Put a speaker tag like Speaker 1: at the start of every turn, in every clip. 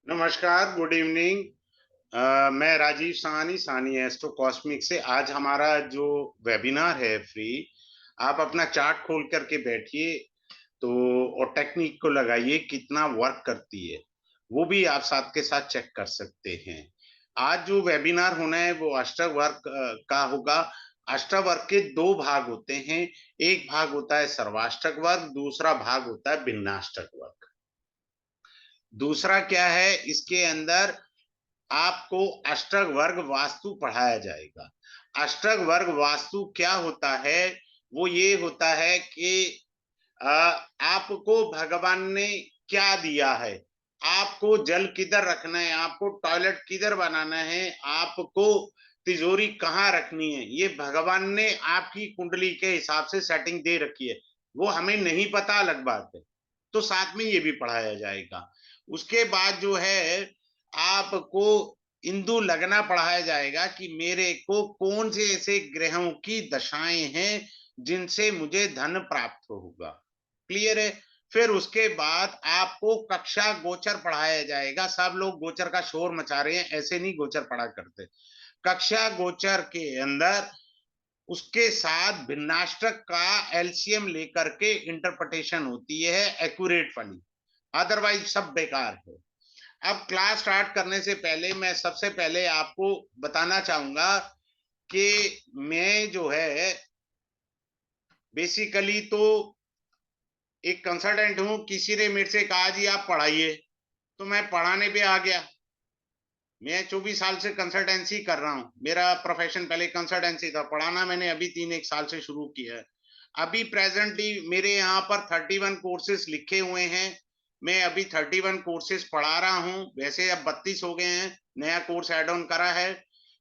Speaker 1: नमस्कार, good evening. मैं Rajiv Sahni, Sahni astro cosmic से। आज हमारा जो वेबिनार है फ्री, आप अपना चार्ट खोल करके बैठिए तो और टेक्निक को लगाइए कितना वर्क करती है, वो भी आप साथ के साथ चेक कर सकते हैं। आज जो वेबिनार होना है वो अष्टावर्क का होगा। अष्टावर्क के दो भाग होते हैं। एक भाग होता है सर्वाष्टक वर्ग, दूसरा भाग होता है भिन्नाष्टक वर्ग। दूसरा क्या है, इसके अंदर आपको अष्टक वर्ग वास्तु पढ़ाया जाएगा। अष्टक वर्ग वास्तु क्या होता है? वो ये होता है कि आपको भगवान ने क्या दिया है, आपको जल किधर रखना है, आपको टॉयलेट किधर बनाना है, आपको तिजोरी कहाँ रखनी है, ये भगवान ने आपकी कुंडली के हिसाब से सेटिंग दे रखी है। वो हमें नहीं पता, अलग बात है। तो साथ में ये भी पढ़ाया जाएगा। उसके बाद जो है, आपको इंदु लगना पढ़ाया जाएगा कि मेरे को कौन से ऐसे ग्रहों की दशाएं हैं जिनसे मुझे धन प्राप्त होगा। क्लियर है? फिर उसके बाद आपको कक्षा गोचर पढ़ाया जाएगा। सब लोग गोचर का शोर मचा रहे हैं, ऐसे नहीं गोचर पढ़ा करते। कक्षा गोचर के अंदर उसके साथ भिन्नाष्टक का एलसीएम लेकर के इंटरप्रिटेशन होती है, एक्यूरेट वाली। अदरवाइज सब बेकार है। अब क्लास स्टार्ट करने से पहले मैं सबसे पहले आपको बताना चाहूंगा कि मैं जो है बेसिकली तो एक कंसल्टेंट हूं। किसी ने मेरे से कहा जी आप पढ़ाइए, तो मैं पढ़ाने पे आ गया। मैं 24 साल से कंसल्टेंसी कर रहा हूं। मेरा प्रोफेशन पहले कंसल्टेंसी था, पढ़ाना मैंने अभी 3-1 साल से शुरू किया है। अभी प्रेजेंटली मेरे यहाँ पर 31 कोर्सेज लिखे हुए हैं। मैं अभी 31 कोर्सेज पढ़ा रहा हूँ। वैसे अब 32 हो गए हैं, नया कोर्स एड ऑन करा है।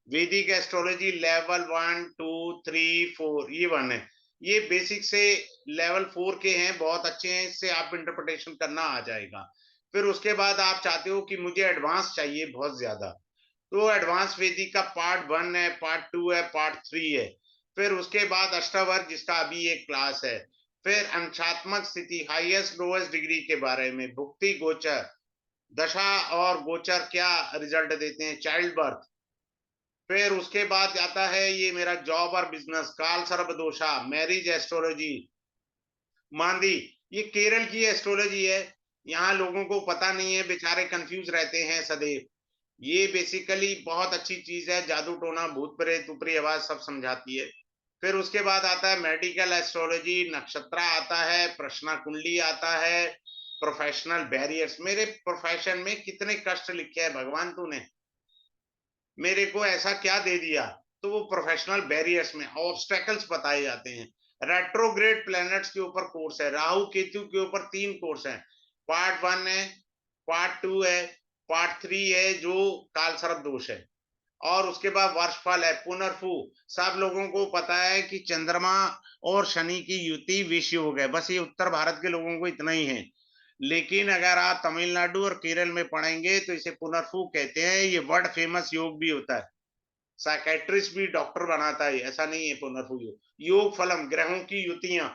Speaker 1: वैदिक एस्ट्रोलॉजी लेवल 1 2 3 4 ये 1 है। ये बेसिक से लेवल 4 के हैं, बहुत अच्छे हैं। इससे आप इंटरप्रिटेशन करना आ जाएगा। फिर उसके बाद आप चाहते हो कि मुझे एडवांस चाहिए बहुत ज्यादा, तो एडवांस वैदिक का पार्ट 1 है, पार्ट 2 है, पार्ट 3 है। फिर उसके बाद अष्टावर्ग जिसका अभी एक क्लास है। फिर अंशात्मक स्थिति, हाईएस्ट लोएस्ट डिग्री के बारे में, भुक्ति गोचर, दशा और गोचर क्या रिजल्ट देते हैं, चाइल्ड बर्थ। फिर उसके बाद आता है ये मेरा जॉब और बिजनेस, काल सर्प दोषा, मैरिज एस्ट्रोलॉजी, मांदी। ये केरल की एस्ट्रोलॉजी है। यहाँ लोगों को पता नहीं है, बेचारे कंफ्यूज रहते हैं सदैव। ये बेसिकली बहुत अच्छी चीज है। जादू टोना भूत प्रेत ऊपरी आवाज सब समझाती है। फिर उसके बाद आता है मेडिकल एस्ट्रोलॉजी, नक्षत्र आता है, प्रश्न कुंडली आता है, प्रोफेशनल बैरियर्स। मेरे प्रोफेशन में कितने कष्ट लिखे हैं भगवान तूने, मेरे को ऐसा क्या दे दिया। तो वो प्रोफेशनल बैरियर्स में ऑब्स्टेकल्स बताए जाते हैं। रेट्रोग्रेड प्लैनेट्स के ऊपर कोर्स है, राहु केतु के ऊपर 3 कोर्स हैं। पार्ट 1 है, पार्ट 2 है, पार्ट 3 है जो काल सर्प दोष है। और उसके बाद वर्षफल है, पुनर्फू। सब लोगों को पता है कि चंद्रमा और शनि की युति विष योग है, बस ये उत्तर भारत के लोगों को इतना ही है। लेकिन अगर आप तमिलनाडु और केरल में पढ़ेंगे तो इसे पुनर्फू कहते हैं। ये वर्ल्ड फेमस योग भी होता है, साइकेट्रिस्ट भी डॉक्टर बनाता है। ऐसा नहीं है पुनर्फू योग। योग फलम, ग्रहों की युतियां,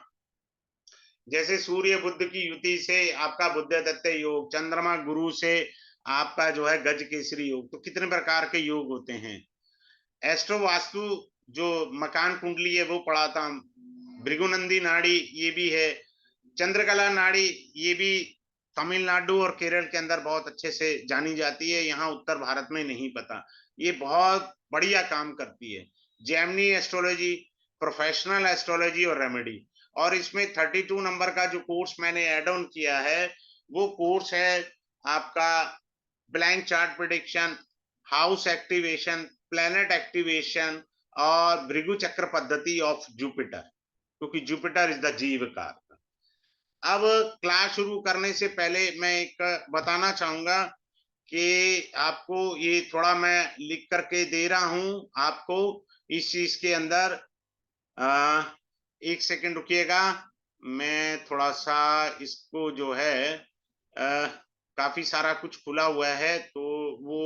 Speaker 1: जैसे सूर्य बुध की युति से आपका बुद्ध दत्त योग, चंद्रमा गुरु से आपका जो है गज केसरी योग। तो कितने प्रकार के योग होते हैं। एस्ट्रो वास्तु जो मकान कुंडली है वो पढ़ाता हूं। भृगुनंदी नाड़ी ये भी है। चंद्रकला नाड़ी ये भी तमिलनाडु और केरल के अंदर बहुत अच्छे से जानी जाती है, यहाँ उत्तर भारत में नहीं पता। ये बहुत बढ़िया काम करती है। जैमिनी एस्ट्रोलॉजी, प्रोफेशनल एस्ट्रोलॉजी और रेमेडी। और इसमें 32 नंबर का जो कोर्स मैंने एड ऑन किया है, वो कोर्स है आपका blank chart prediction, house activation, planet activation और भृगु चक्र पद्धति ऑफ जुपिटर, क्योंकि जुपिटर इज द जीव कारक। अब क्लास शुरू करने से पहले मैं एक बताना चाहूंगा कि आपको ये थोड़ा मैं लिख करके दे रहा हूं आपको इस चीज के अंदर। आ, एक सेकंड रुकिएगा, मैं थोड़ा सा इसको जो है आ, काफी सारा कुछ खुला हुआ है तो वो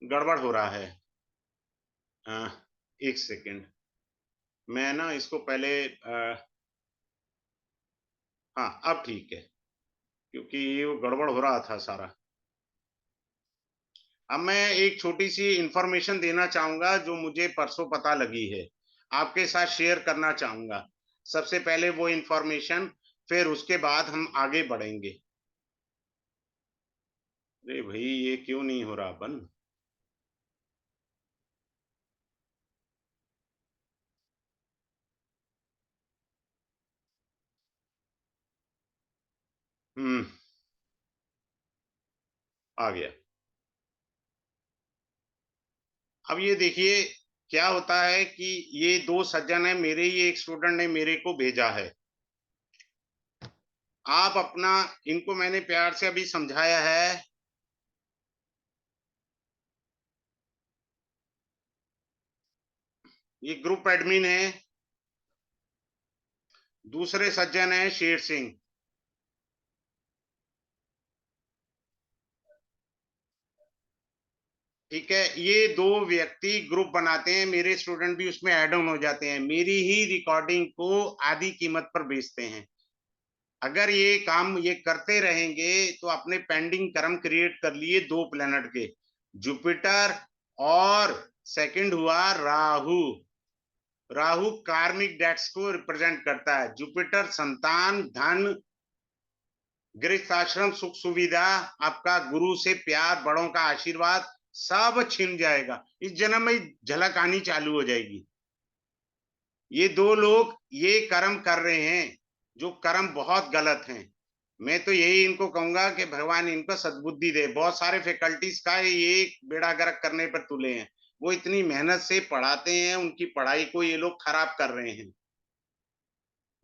Speaker 1: गड़बड़ हो रहा है। आ, एक सेकंड, मैं ना इसको पहले हाँ अब ठीक है, क्योंकि ये वो गड़बड़ हो रहा था सारा। अब मैं एक छोटी सी इंफॉर्मेशन देना चाहूंगा जो मुझे परसों पता लगी है, आपके साथ शेयर करना चाहूंगा। सबसे पहले वो इंफॉर्मेशन, फिर उसके बाद हम आगे बढ़ेंगे। अरे भाई, ये क्यों नहीं हो रहा बंद? हम्म। आ गया। अब ये देखिए, क्या होता है कि ये दो सज्जन है, मेरे ही एक स्टूडेंट ने मेरे को भेजा है। आप अपना, इनको मैंने प्यार से अभी समझाया है। ये ग्रुप एडमिन है। दूसरे सज्जन है शेर सिंह। ठीक है, ये दो व्यक्ति ग्रुप बनाते हैं, मेरे स्टूडेंट भी उसमें ऐड ऑन हो जाते हैं, मेरी ही रिकॉर्डिंग को आधी कीमत पर बेचते हैं। अगर ये काम ये करते रहेंगे तो अपने पेंडिंग कर्म क्रिएट कर लिए दो प्लेनेट के, जुपिटर और सेकंड हुआ राहु। राहु कार्मिक डेट्स को रिप्रेजेंट करता है। जुपिटर संतान, धन, गृहस्थ आश्रम, सुख सुविधा, आपका गुरु से प्यार, बड़ों का आशीर्वाद सब छिन जाएगा। इस जन्म में झलक आनी चालू हो जाएगी। ये दो लोग ये कर्म कर रहे हैं जो कर्म बहुत गलत हैं। मैं तो यही इनको कहूंगा कि भगवान इनको सद्बुद्धि दे। बहुत सारे फैकल्टीज का ये बेड़ा गर्क करने पर तुले हैं। वो इतनी मेहनत से पढ़ाते हैं, उनकी पढ़ाई को ये लोग खराब कर रहे हैं।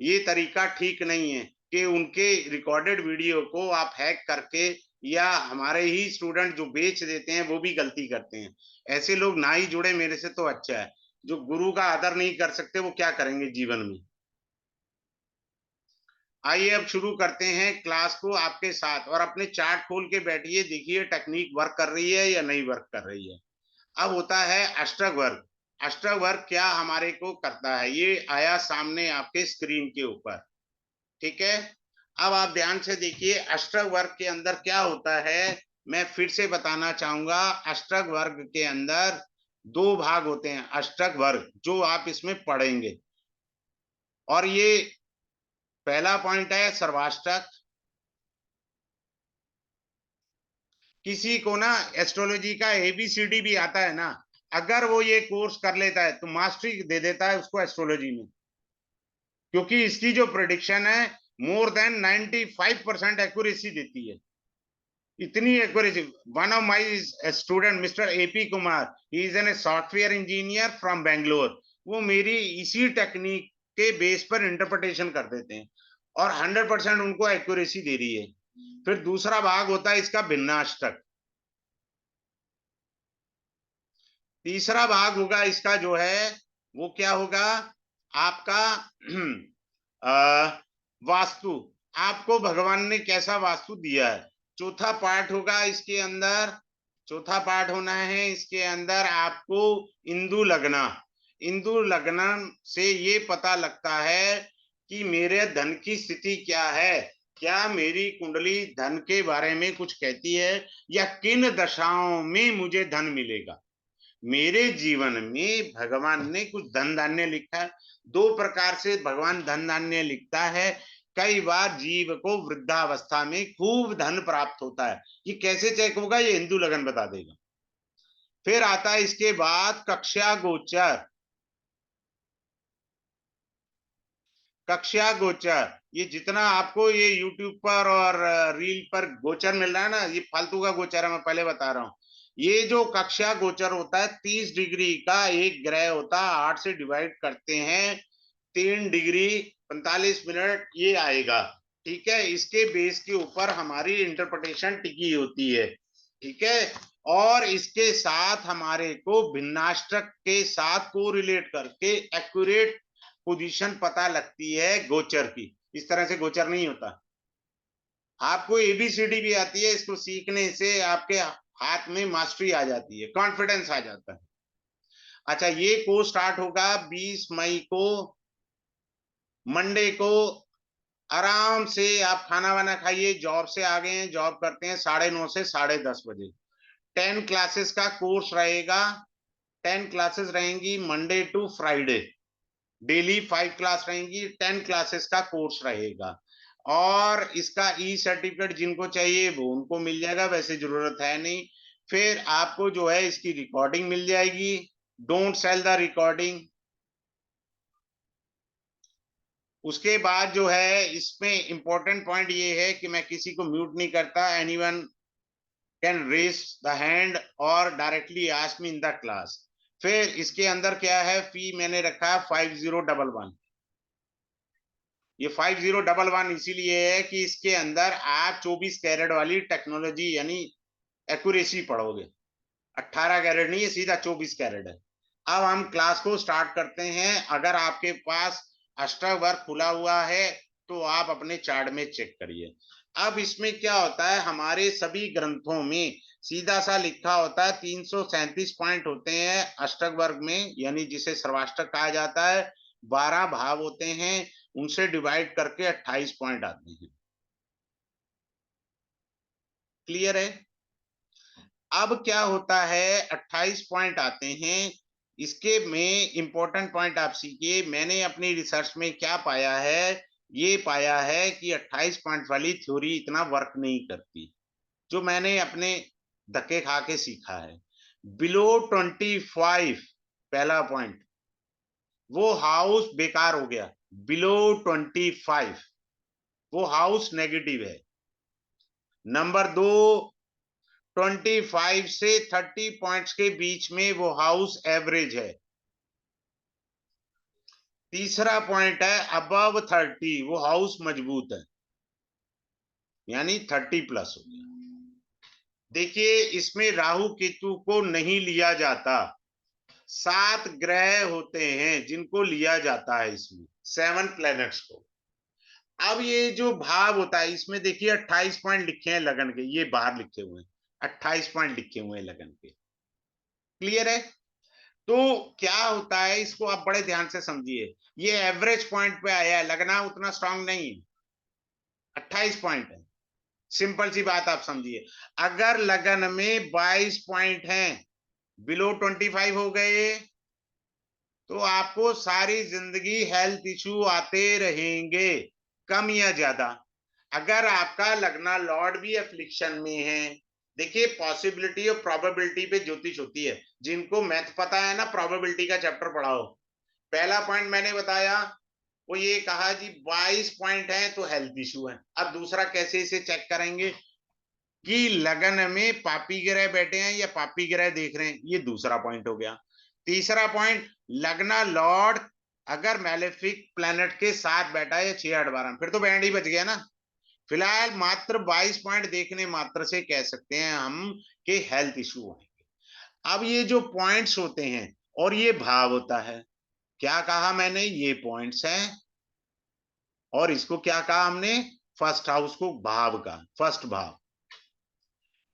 Speaker 1: ये तरीका ठीक नहीं है कि उनके रिकॉर्डेड वीडियो को आप हैक करके, या हमारे ही स्टूडेंट जो बेच देते हैं वो भी गलती करते हैं। ऐसे लोग ना ही जुड़े मेरे से तो अच्छा है। जो गुरु का आदर नहीं कर सकते वो क्या करेंगे जीवन में। आइए अब शुरू करते हैं क्लास को आपके साथ, और अपने चार्ट खोल के बैठिए, देखिए टेक्निक वर्क कर रही है या नहीं वर्क कर रही है। अब होता है अष्टक वर्ग। अष्टक वर्ग क्या हमारे को करता है, ये आया सामने आपके स्क्रीन के ऊपर। ठीक है, अब आप ध्यान से देखिए अष्टक वर्ग के अंदर क्या होता है। मैं फिर से बताना चाहूंगा, अष्टक वर्ग के अंदर दो भाग होते हैं। अष्टक वर्ग जो आप इसमें पढ़ेंगे, और ये पहला पॉइंट है सर्वाष्टक। किसी को ना एस्ट्रोलॉजी का एबीसीडी भी आता है ना, अगर वो ये कोर्स कर लेता है तो मास्टरी दे देता है उसको एस्ट्रोलॉजी में। क्योंकि इसकी जो प्रोडिक्शन है मोर देन 95% एक्यूरेसी देती है। इतनी accuracy. One of my student mister AP Kumar, he is an software engineer from Bangalore. वो मेरी इसी टेक्निक के बेस पर इंटरप्रिटेशन कर देते हैं, और 100% उनको एक्यूरेसी दे रही है। फिर दूसरा भाग होता है इसका भिन्नाष्टक। तीसरा भाग होगा इसका जो है, वो क्या होगा आपका वास्तु। आपको भगवान ने कैसा वास्तु दिया है। चौथा पार्ट होगा इसके अंदर। चौथा पार्ट होना है इसके अंदर आपको इंदु लगना। इंदु लगना से ये पता लगता है कि मेरे धन की स्थिति क्या है। क्या मेरी कुंडली धन के बारे में कुछ कहती है, या किन दशाओं में मुझे धन मिलेगा। मेरे जीवन में भगवान ने कुछ धन धान्य लिखा है। दो प्रकार से भगवान धन धान्य लिखता है। कई बार जीव को वृद्धावस्था में खूब धन प्राप्त होता है। ये कैसे चेक होगा, ये हिंदू लगन बता देगा। फिर आता है इसके बाद कक्षा गोचर। कक्षा गोचर, ये जितना आपको ये यूट्यूब पर और रील पर गोचर मिल रहा है ना, ये फालतू का गोचर है, मैं पहले बता रहा हूँ। ये जो कक्षा गोचर होता है 30 डिग्री का एक ग्रह होता है, 8 से डिवाइड करते हैं 3 डिग्री 45 मिनट ये आएगा। ठीक है, इसके बेस के ऊपर हमारी इंटरप्रिटेशन टिकी होती है। ठीक है, और इसके साथ हमारे को भिन्नाष्टक के साथ को रिलेट करके एक्यूरेट पोजीशन पता लगती है गोचर की। इस तरह से गोचर नहीं होता। आपको एबीसीडी भी आती है, इसको सीखने से आपके हाथ में मास्टरी आ जाती है, कॉन्फिडेंस आ जाता है। अच्छा, ये कोर्स स्टार्ट होगा 20 मई को, मंडे को। आराम से आप खाना वाना खाइए, जॉब से आ गए हैं, जॉब करते हैं 9:30 से 10:30 बजे। 10 क्लासेस का कोर्स रहेगा, 10 क्लासेस रहेंगी Monday to Friday, daily 5 class रहेंगी, 10 क्लासेस का कोर्स रहेगा। और इसका ई सर्टिफिकेट जिनको चाहिए वो उनको मिल जाएगा, वैसे जरूरत है नहीं। फिर आपको जो है इसकी रिकॉर्डिंग मिल जाएगी, डोंट सेल द रिकॉर्डिंग। उसके बाद जो है इसमें इंपॉर्टेंट पॉइंट ये है कि मैं किसी को म्यूट नहीं करता, anyone can raise the hand और directly ask me in the class. फिर इसके अंदर क्या है, फी मैंने रखा है 5011। ये 5011 इसीलिए है कि इसके अंदर आप 24 कैरेट वाली टेक्नोलॉजी यानी एक्यूरेसी पढ़ोगे। 18 कैरेट नहीं है, सीधा 24 कैरेट है। अब हम क्लास को स्टार्ट करते हैं। अगर आपके पास अष्टवर्क खुला हुआ है तो आप अपने चार्ट में चेक करिए। अब इसमें क्या होता है, हमारे सभी ग्रंथों में सीधा सा लिखा होता है 337 पॉइंट होते हैं अष्टवर्क में, यानी जिसे सर्वाष्टक कहा जाता है। 12 भाव होते हैं, उनसे डिवाइड करके 28 पॉइंट आते हैं। क्लियर है? अब क्या होता है, 28 पॉइंट आते हैं। इसके में इंपॉर्टेंट पॉइंट आप सीखिए। मैंने अपनी रिसर्च में क्या पाया है, ये पाया है कि 28 पॉइंट वाली थ्योरी इतना वर्क नहीं करती, जो मैंने अपने धक्के खा के सीखा है। बिलो 25, पहला पॉइंट, वो हाउस बेकार हो गया। बिलो 25 वो हाउस नेगेटिव है। नंबर 2, 25 से 30 पॉइंट्स के बीच में वो हाउस एवरेज है। तीसरा पॉइंट है अबव 30, वो हाउस मजबूत है, यानी 30+ हो गया। देखिए इसमें राहु केतु को नहीं लिया जाता, 7 ग्रह होते हैं जिनको लिया जाता है इसमें, 7 प्लैनेट्स को। अब ये जो भाव होता है इसमें देखिए 28 पॉइंट लिखे हैं लगन के, ये बाहर लिखे हुए हैं, 28 पॉइंट लिखे हुए हैं लगन के। क्लियर है? तो क्या होता है, इसको आप बड़े ध्यान से समझिए। ये एवरेज पॉइंट पे आया है, लगना उतना स्ट्रांग नहीं, 28 पॉइंट है। सिंपल सी बात आप समझिए, अगर लगन में 22 पॉइंट हैं, बिलो 25 हो गए, तो आपको सारी जिंदगी हेल्थ इश्यू आते रहेंगे, कम या ज्यादा। अगर आपका लगना लॉर्ड भी एफ्लिक्शन में है, देखिए पॉसिबिलिटी और प्रोबेबिलिटी पे ज्योतिष होती है। जिनको मैथ पता है ना, प्रोबेबिलिटी का चैप्टर पढ़ाओ। पहला पॉइंट मैंने बताया, वो ये कहा जी 22 पॉइंट है तो हेल्थ इश्यू है। अब दूसरा कैसे इसे चेक करेंगे कि लगन में पापी ग्रह बैठे हैं या पापी ग्रह देख रहे हैं, ये दूसरा पॉइंट हो गया। तीसरा पॉइंट, लगना लॉर्ड अगर मैलेफिक प्लैनेट के साथ बैठा है 6, 8, 12, फिर तो बैंड ही बच गया ना। फिलहाल मात्र 22 पॉइंट देखने मात्र से कह सकते हैं हम कि हेल्थ इश्यू है। अब ये जो पॉइंट्स होते हैं और ये भाव होता है, क्या कहा मैंने, ये पॉइंट्स हैं, और इसको क्या कहा हमने, फर्स्ट हाउस को भाव का, फर्स्ट भाव।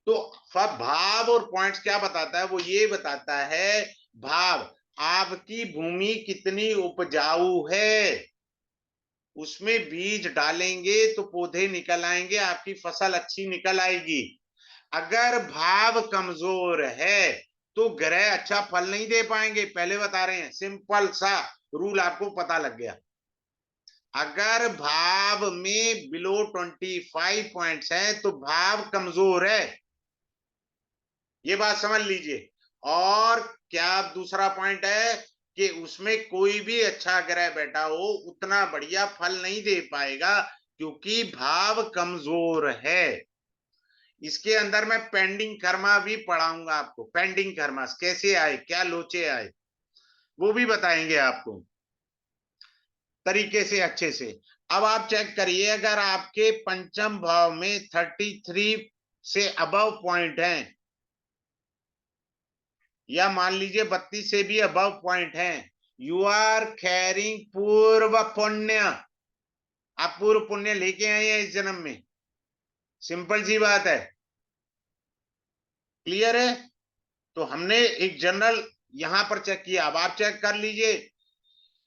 Speaker 1: तो भाव और पॉइंट्स क्या बताता है, वो ये बताता है भाव आपकी भूमि कितनी उपजाऊ है, उसमें बीज डालेंगे तो पौधे निकल आएंगे, आपकी फसल अच्छी निकल आएगी। अगर भाव कमजोर है तो ग्रह अच्छा फल नहीं दे पाएंगे, पहले बता रहे हैं, सिंपल सा रूल आपको पता लग गया। अगर भाव में बिलो 25 पॉइंट्स हैं तो भाव कमजोर है, ये बात समझ लीजिए। और क्या दूसरा पॉइंट है कि उसमें कोई भी अच्छा ग्रह बैठा हो उतना बढ़िया फल नहीं दे पाएगा, क्योंकि भाव कमजोर है। इसके अंदर मैं पेंडिंग कर्मा भी पढ़ाऊंगा आपको, पेंडिंग कर्मा कैसे आए, क्या लोचे आए, वो भी बताएंगे आपको तरीके से, अच्छे से। अब आप चेक करिए, अगर आपके पंचम भाव में 33 से अबव पॉइंट हैं, या मान लीजिए 32 से भी अबव पॉइंट हैं, यू आर कैरिंग पूर्व पुण्य, आप पूर्व पुण्य लेके आए हैं इस जन्म में, सिंपल सी बात है। क्लियर है? तो हमने एक जनरल यहां पर चेक किया, अब आप चेक कर लीजिए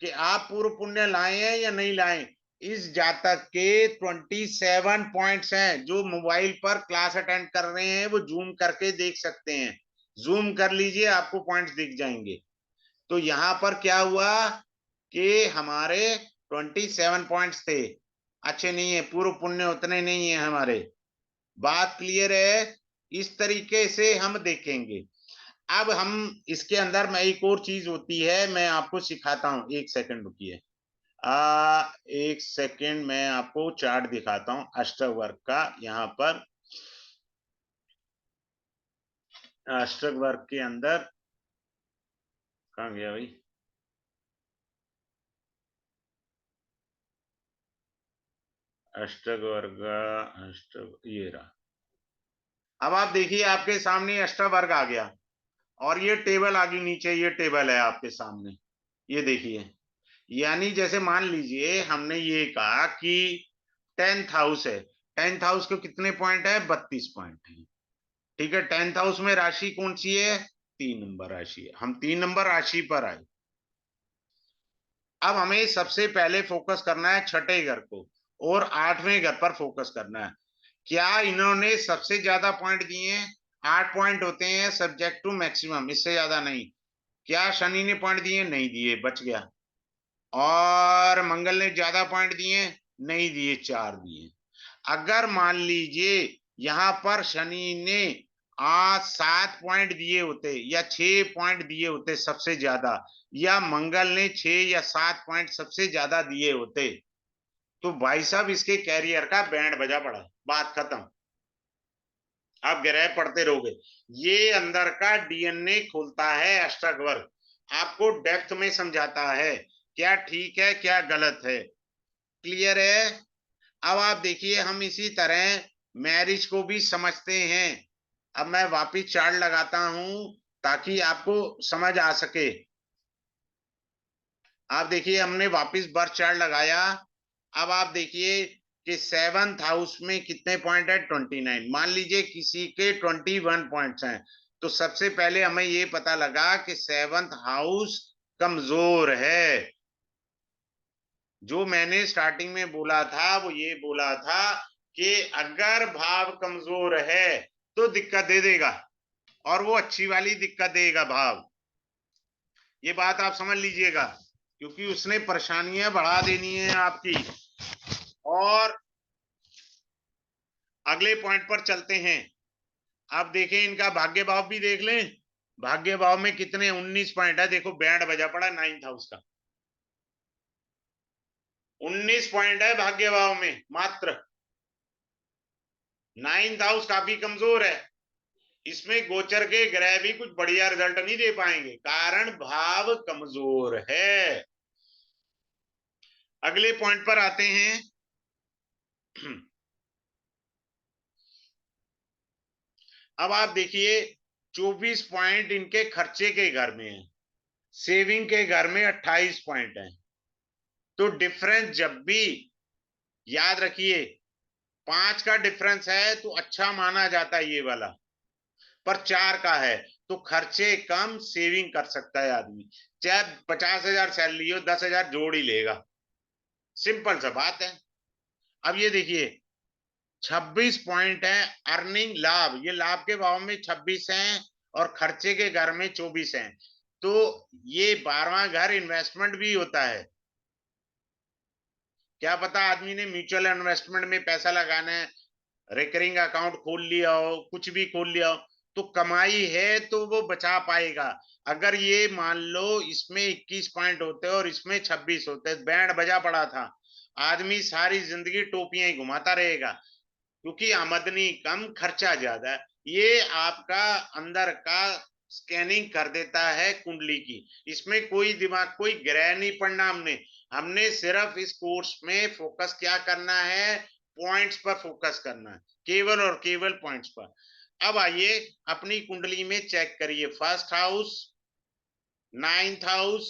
Speaker 1: कि आप पूर्व पुण्य लाए हैं या नहीं लाए। इस जातक के 27 पॉइंट्स हैं। जो मोबाइल पर क्लास अटेंड कर रहे हैं वो जूम करके देख सकते हैं, जूम कर लीजिए, आपको पॉइंट्स दिख जाएंगे। तो यहां पर क्या हुआ कि हमारे 27 पॉइंट्स थे, अच्छे नहीं है, पूर्व पुण्य उतने नहीं है हमारे। बात क्लियर है? इस तरीके से हम देखेंगे। अब हम इसके अंदर में एक और चीज होती है, मैं आपको सिखाता हूं, एक सेकंड रुकिए। एक सेकंड, मैं आपको चार्ट दिखाता हूं अष्टवर्ग का। यहाँ पर अष्टवर्ग के अंदर कहाँ गया भाई? अष्टवर्ग, ये रहा। अब आप देखिए, आपके सामने अष्टवर्ग आ गया और ये टेबल आ गई नीचे, ये टेबल है आपके सामने, ये देखिए। यानी जैसे मान लीजिए हमने ये कहा कि 10th हाउस है, 10th हाउस के कितने पॉइंट है? 32 पॉइंट है। ठीक है, 10th हाउस में राशि कौन सी है? 3 नंबर राशि है। हम 3 नंबर राशि पर आए। अब हमें सबसे पहले फोकस करना है छठे घर को और 8वें घर पर फोकस करना है। क्या इन्होंने सबसे ज्यादा पॉइंट दिए हैं? 8 पॉइंट होते हैं सब्जेक्ट टू मैक्सिमम, इससे ज्यादा नहीं। क्या शनि ने पॉइंट दिए? नहीं दिए, बच गया। और मंगल ने ज्यादा पॉइंट दिए? नहीं दिए, 4 दिए। अगर मान लीजिए यहां पर शनि ने 7 पॉइंट दिए होते या 6 पॉइंट दिए होते सबसे ज्यादा, या मंगल ने 6 या 7 पॉइंट सबसे ज्यादा दिए होते, तो भाई साहब इसके कैरियर का बैंड बजा पड़ा, बात खत्म। आप ग्रह पढ़ते रहोगे, ये अंदर का डीएनए खोलता है अष्टक वर्ग, आपको डेप्थ में समझाता है क्या ठीक है क्या गलत है। क्लियर है? अब आप देखिए, हम इसी तरह मैरिज को भी समझते हैं। अब मैं वापिस चार्ट लगाता हूं ताकि आपको समझ आ सके। आप देखिए, हमने वापिस बर्थ चार्ट लगाया। अब आप देखिए कि 7th हाउस में कितने पॉइंट है? 29। मान लीजिए किसी के 21 पॉइंट्स हैं, तो सबसे पहले हमें ये पता लगा कि 7th हाउस कमजोर है। जो मैंने स्टार्टिंग में बोला था वो ये बोला था कि अगर भाव कमजोर है तो दिक्कत दे देगा, और वो अच्छी वाली दिक्कत देगा भाव। ये बात आप समझ लीजिएगा, क्योंकि उसने परेशानियां बढ़ा देनी है आपकी। और अगले पॉइंट पर चलते हैं। आप देखें, इनका भाग्य भाव भी देख लें। भाग्य भाव में कितने? 19 पॉइंट है। देखो बैंड बजा पड़ा 9th हाउस का, 19 पॉइंट है भाग्य भाव में मात्र। 9th हाउस काफी कमजोर है। इसमें गोचर के ग्रह भी कुछ बढ़िया रिजल्ट नहीं दे पाएंगे, कारण भाव कमजोर है। अगले पॉइंट पर आते हैं। अब आप देखिए, 24 पॉइंट इनके खर्चे के घर में है, सेविंग के घर में 28 पॉइंट है। तो डिफरेंस जब भी, याद रखिए, 5 का डिफरेंस है तो अच्छा माना जाता है ये वाला, पर 4 का है तो खर्चे कम सेविंग कर सकता है आदमी। चाहे 50,000 सैलरी हो, 10,000 जोड़ ही लेगा। सिंपल सा बात है। अब ये देखिए, 26 पॉइंट है अर्निंग लाभ, ये लाभ के भाव में 26 हैं और खर्चे के घर में 24 हैं। तो ये 12वां घर इन्वेस्टमेंट भी होता है। क्या पता आदमी ने म्यूचुअल इन्वेस्टमेंट में पैसा लगाना है, रिकरिंग अकाउंट खोल लिया हो, कुछ भी खोल लिया हो, तो कमाई है तो वो बचा पाएगा। अगर ये मान लो इसमें 21 पॉइंट होते और इसमें 26 होते, बैंड बजा पड़ा था। आदमी सारी जिंदगी टोपियां ही घुमाता रहेगा, क्योंकि आमदनी कम खर्चा ज्यादा है। ये आपका अंदर का स्कैनिंग कर देता है कुंडली की। इसमें कोई दिमाग, कोई ग्रह नहीं पढ़ना हमने। हमने सिर्फ इस कोर्स में फोकस क्या करना है? पॉइंट्स पर फोकस करना है, केवल और केवल पॉइंट्स पर। अब आइए अपनी कुंडली में चेक करिए। First house, 9th house,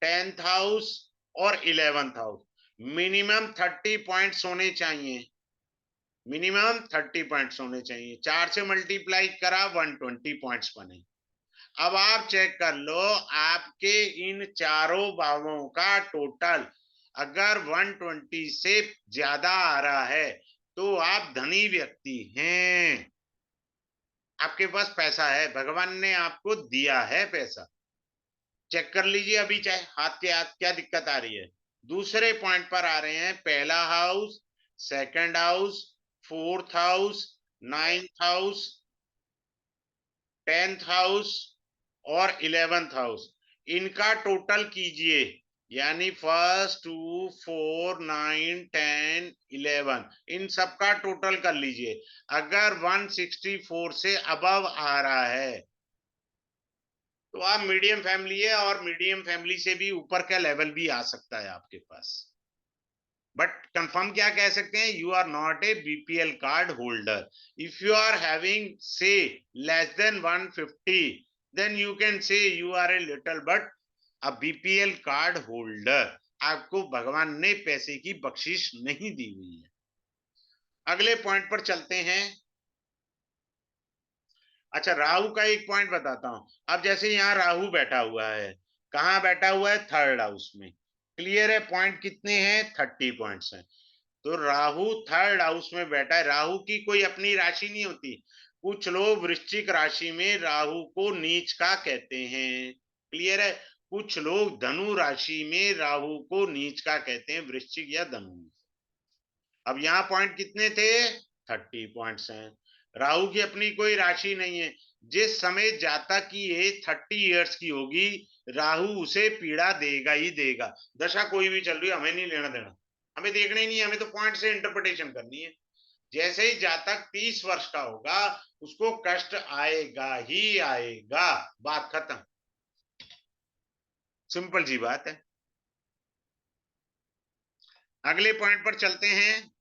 Speaker 1: 10th house और 11th हाउस। मिनिमम 30 पॉइंट्स होने चाहिए, मिनिमम 30 पॉइंट्स होने चाहिए। 4 से मल्टीप्लाई करा 120 पॉइंट्स बने। अब आप चेक कर लो आपके इन चारों भावों का टोटल। अगर 120 से ज्यादा आ रहा है तो आप धनी व्यक्ति हैं, आपके पास पैसा है, भगवान ने आपको दिया है पैसा। चेक कर लीजिए अभी, चाहे हाथ के हाथ क्या दिक्कत आ रही है। दूसरे पॉइंट पर आ रहे हैं, पहला house, second house, fourth house, ninth house, 10th house और 11th हाउस, इनका टोटल कीजिए। यानी 1, 2, 4, 9, 10, 11, इन सब का टोटल कर लीजिए। अगर 164 से अबव आ रहा है तो आप मीडियम फैमिली है, और मीडियम फैमिली से भी ऊपर का लेवल भी आ सकता है आपके पास। बट कंफर्म क्या कह सकते हैं, you are not a BPL card holder. If you are having say less than 150, then you can say you are a little but a BPL card holder. आपको भगवान ने पैसे की बख्शिश नहीं दी हुई है। अगले पॉइंट पर चलते हैं। अच्छा, राहु का एक पॉइंट बताता हूं। अब जैसे यहाँ राहु बैठा हुआ है, कहाँ बैठा हुआ है, 3rd हाउस में। क्लियर है, पॉइंट कितने हैं, 30 पॉइंट्स हैं। तो राहु 3rd हाउस में बैठा है। राहु की कोई अपनी राशि नहीं होती। कुछ लोग वृश्चिक राशि में राहु को नीच का कहते हैं। क्लियर है। कुछ लोग धनु राशि में राहु को नीच का कहते हैं, वृश्चिक या धनु। अब यहाँ पॉइंट कितने थे, 30 पॉइंट्स हैं। राहु की अपनी कोई राशि नहीं है। जिस समय जातक की एज 30 इयर्स की होगी, राहु उसे पीड़ा देगा ही देगा। दशा कोई भी चल रही है, हमें नहीं लेना देना, हमें देखना ही नहीं है, हमें तो पॉइंट से इंटरप्रिटेशन करनी है। जैसे ही जातक 30 वर्ष का होगा, उसको कष्ट आएगा ही आएगा, बात खत्म। सिंपल सी बात है। अगले पॉइंट पर चलते हैं।